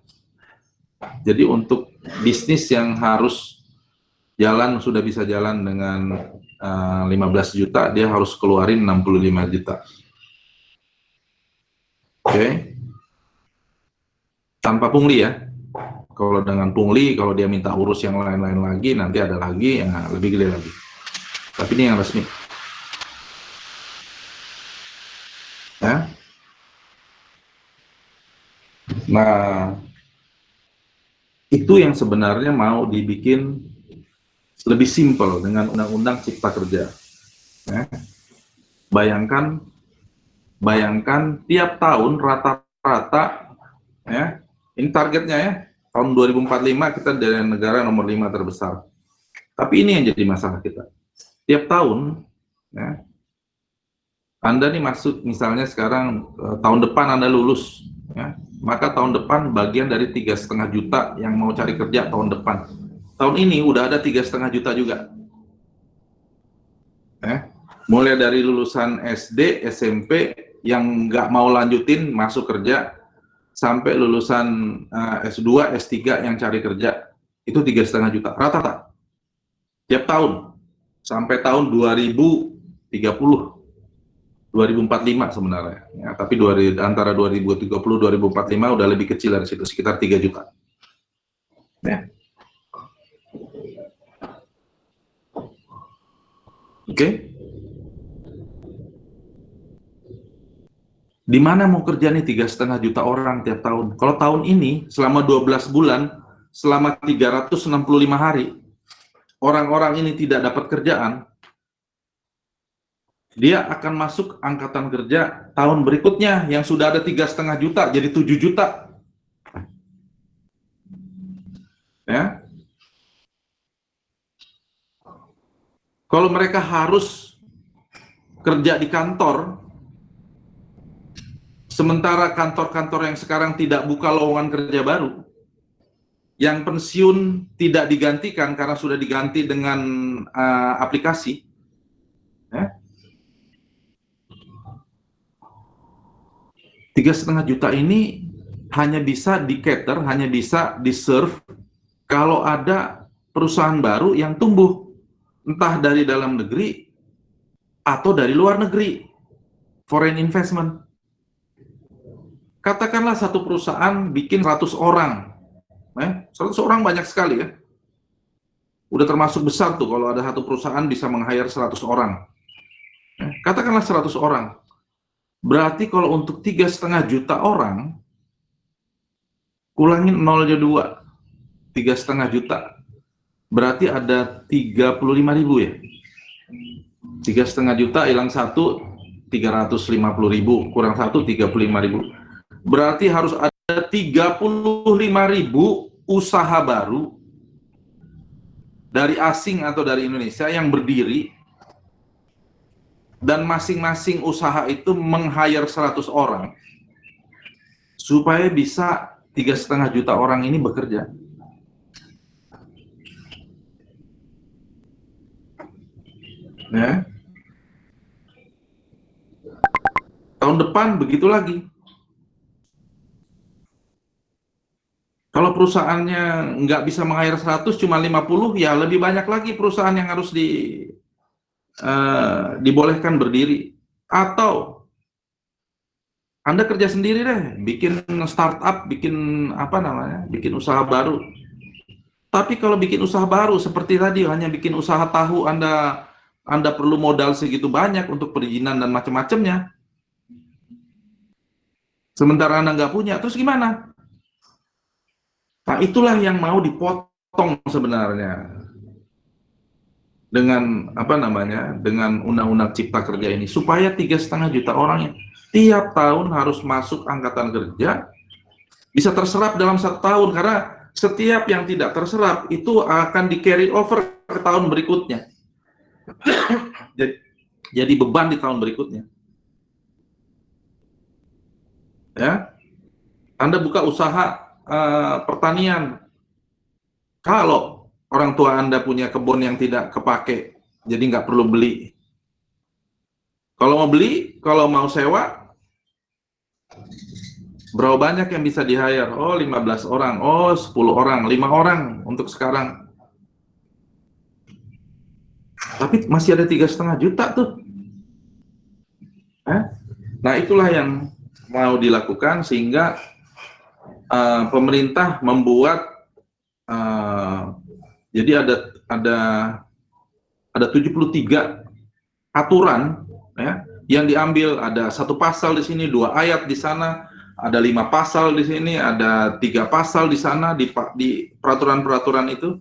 Jadi untuk bisnis yang harus jalan, sudah bisa jalan dengan 15 juta, dia harus keluarin 65 juta. Oke. Tanpa pungli ya. Kalau dengan pungli, kalau dia minta urus yang lain-lain lagi, nanti ada lagi yang lebih gede lagi. Tapi ini yang resmi. Ya. Nah, itu yang sebenarnya mau dibikin lebih simpel dengan Undang-Undang Cipta Kerja. Ya. Bayangkan tiap tahun rata-rata, ya, ini targetnya ya, tahun 2045 kita dari negara nomor 5 terbesar. Tapi ini yang jadi masalah kita. Tiap tahun, ya, Anda nih masuk, misalnya sekarang tahun depan Anda lulus, ya, maka tahun depan bagian dari 3,5 juta yang mau cari kerja tahun depan. Tahun ini udah ada 3,5 juta juga. Ya. mulai dari lulusan SD, SMP yang nggak mau lanjutin masuk kerja, sampai lulusan S2, S3 yang cari kerja, itu 3,5 juta rata-rata tiap tahun sampai tahun 2030, 2045 sebenarnya. Ya, tapi antara 2030 2045 udah lebih kecil dari situ, sekitar 3 juta. Ya. Oke. Di mana mau kerja nih 3,5 juta orang tiap tahun? Kalau tahun ini selama 12 bulan, selama 365 hari, orang-orang ini tidak dapat kerjaan, dia akan masuk angkatan kerja tahun berikutnya yang sudah ada 3,5 juta jadi 7 juta. Ya. Kalau mereka harus kerja di kantor, sementara kantor-kantor yang sekarang tidak buka lowongan kerja baru, yang pensiun tidak digantikan karena sudah diganti dengan aplikasi, ya, 3,5 juta ini hanya bisa di-cater, hanya bisa di-serve kalau ada perusahaan baru yang tumbuh, entah dari dalam negeri atau dari luar negeri, foreign investment. Katakanlah satu perusahaan bikin 100 orang, 100 orang banyak sekali ya. Udah termasuk besar tuh kalau ada satu perusahaan bisa meng-hire 100 orang. Katakanlah 100 orang. Berarti kalau untuk 3,5 juta orang, kulangin 0 aja 2, 3,5 juta. Berarti ada 35.000 ya. 3,5 juta hilang 1, 350.000, kurang 1, 35.000. Berarti harus ada 35.000 usaha baru dari asing atau dari Indonesia yang berdiri, dan masing-masing usaha itu meng-hire 100 orang supaya bisa 3,5 juta orang ini bekerja. Ya. Tahun depan begitu lagi. Kalau perusahaannya nggak bisa meng-hire 100, cuma 50, ya lebih banyak lagi perusahaan yang harus dibolehkan berdiri. Atau Anda kerja sendiri deh, bikin startup, bikin apa namanya, bikin usaha baru. Tapi kalau bikin usaha baru seperti tadi, hanya bikin usaha tahu, Anda perlu modal segitu banyak untuk perizinan dan macam-macamnya. Sementara Anda nggak punya, terus gimana? Nah, itulah yang mau dipotong sebenarnya dengan apa namanya, dengan undang-undang Cipta Kerja ini, supaya 3,5 juta orang yang tiap tahun harus masuk angkatan kerja bisa terserap dalam 1 tahun, karena setiap yang tidak terserap itu akan di carry over ke tahun berikutnya. Jadi beban di tahun berikutnya. Ya, Anda buka usaha pertanian, kalau orang tua Anda punya kebun yang tidak kepake, jadi nggak perlu beli. Kalau mau beli, kalau mau sewa, berapa banyak yang bisa di-hire? Oh, 15 orang, oh 10 orang, 5 orang untuk sekarang. Tapi masih ada 3,5 juta tuh. Nah, itulah yang mau dilakukan sehingga pemerintah membuat jadi ada 73 aturan ya yang diambil, ada 1 pasal di sini, 2 ayat di sana, ada 5 pasal di sini, ada 3 pasal di sana, di peraturan-peraturan itu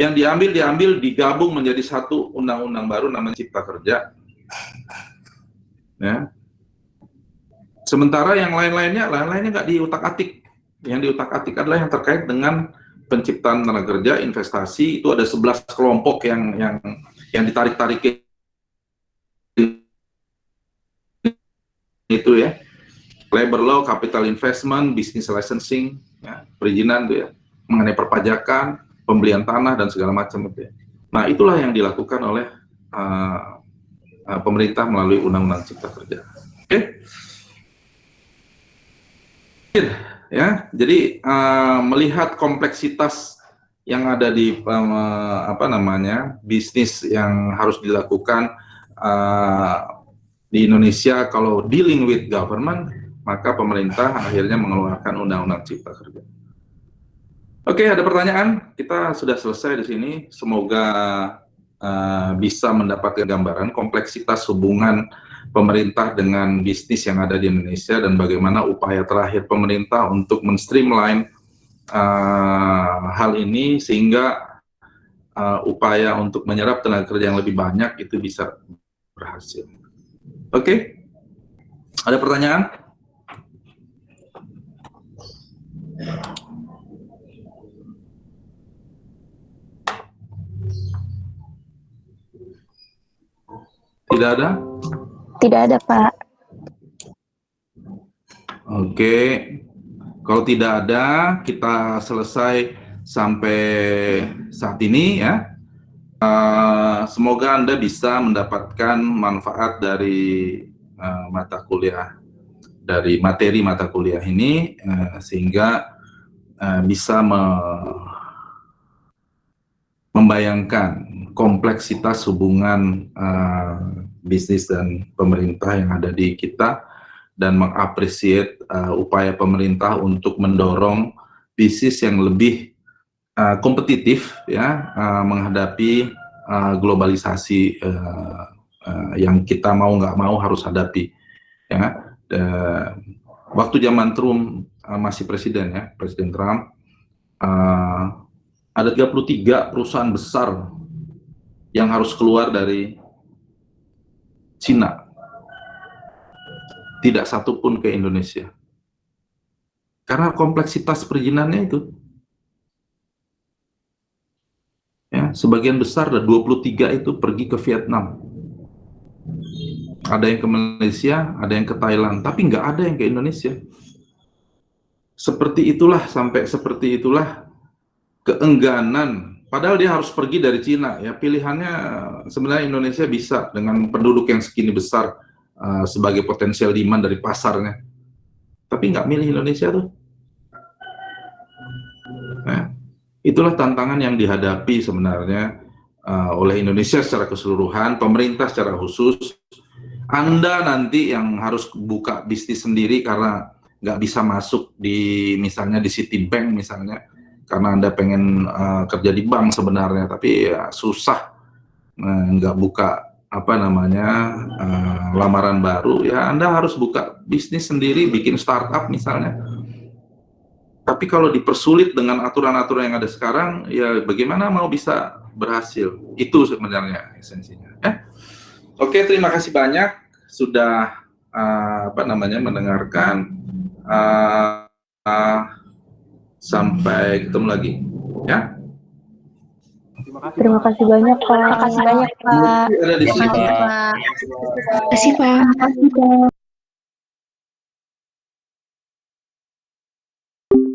yang diambil digabung menjadi 1 undang-undang baru namanya Cipta Kerja. Ya. Sementara yang lain-lainnya nggak diutak-atik. Yang diutak-atik adalah yang terkait dengan penciptaan tenaga kerja, investasi. Itu ada 11 kelompok yang ditarik-tarikin itu ya. Labor law, capital investment, business licensing, ya, perizinan itu ya, mengenai perpajakan, pembelian tanah dan segala macam itu ya. Nah, itulah yang dilakukan oleh pemerintah melalui Undang-Undang Cipta Kerja. Oke? Ya, jadi melihat kompleksitas yang ada di bisnis yang harus dilakukan di Indonesia kalau dealing with government, maka pemerintah akhirnya mengeluarkan Undang-Undang Cipta Kerja. Oke, ada pertanyaan? Kita sudah selesai di sini. Semoga bisa mendapatkan gambaran kompleksitas hubungan pemerintah dengan bisnis yang ada di Indonesia dan bagaimana upaya terakhir pemerintah untuk men-streamline hal ini sehingga upaya untuk menyerap tenaga kerja yang lebih banyak itu bisa berhasil. Oke, ada pertanyaan? Tidak ada? Tidak ada, Pak. Oke, kalau tidak ada, kita selesai sampai saat ini ya. Semoga Anda bisa mendapatkan manfaat dari mata kuliah, dari materi mata kuliah ini, sehingga bisa membayangkan kompleksitas hubungan bisnis dan pemerintah yang ada di kita dan mengapresiasi upaya pemerintah untuk mendorong bisnis yang lebih kompetitif ya menghadapi globalisasi yang kita mau nggak mau harus hadapi ya. Waktu zaman Trump masih presiden ya, Presiden Trump, ada 33 perusahaan besar yang harus keluar dari Cina, tidak satu pun ke Indonesia karena kompleksitas perizinannya itu. Ya, sebagian besar dari 23 itu pergi ke Vietnam. Ada yang ke Malaysia, ada yang ke Thailand, tapi nggak ada yang ke Indonesia. Seperti itulah, sampai seperti itulah keengganan. Padahal dia harus pergi dari Cina. Ya, pilihannya sebenarnya Indonesia bisa dengan penduduk yang segini besar sebagai potensial demand dari pasarnya. Tapi nggak milih Indonesia tuh. Nah, itulah tantangan yang dihadapi sebenarnya oleh Indonesia secara keseluruhan, pemerintah secara khusus. Anda nanti yang harus buka bisnis sendiri karena nggak bisa masuk di misalnya di Citibank misalnya, karena Anda pengen kerja di bank sebenarnya, tapi ya susah nggak buka lamaran baru, ya Anda harus buka bisnis sendiri, bikin startup misalnya. Tapi kalau dipersulit dengan aturan-aturan yang ada sekarang, ya bagaimana mau bisa berhasil? Itu sebenarnya esensinya. Ya. Oke, terima kasih banyak sudah mendengarkan. Sampai ketemu lagi. Ya. Terima kasih banyak, Pak. Terima kasih banyak, Pak. Ada di sini. Terima kasih, Pak.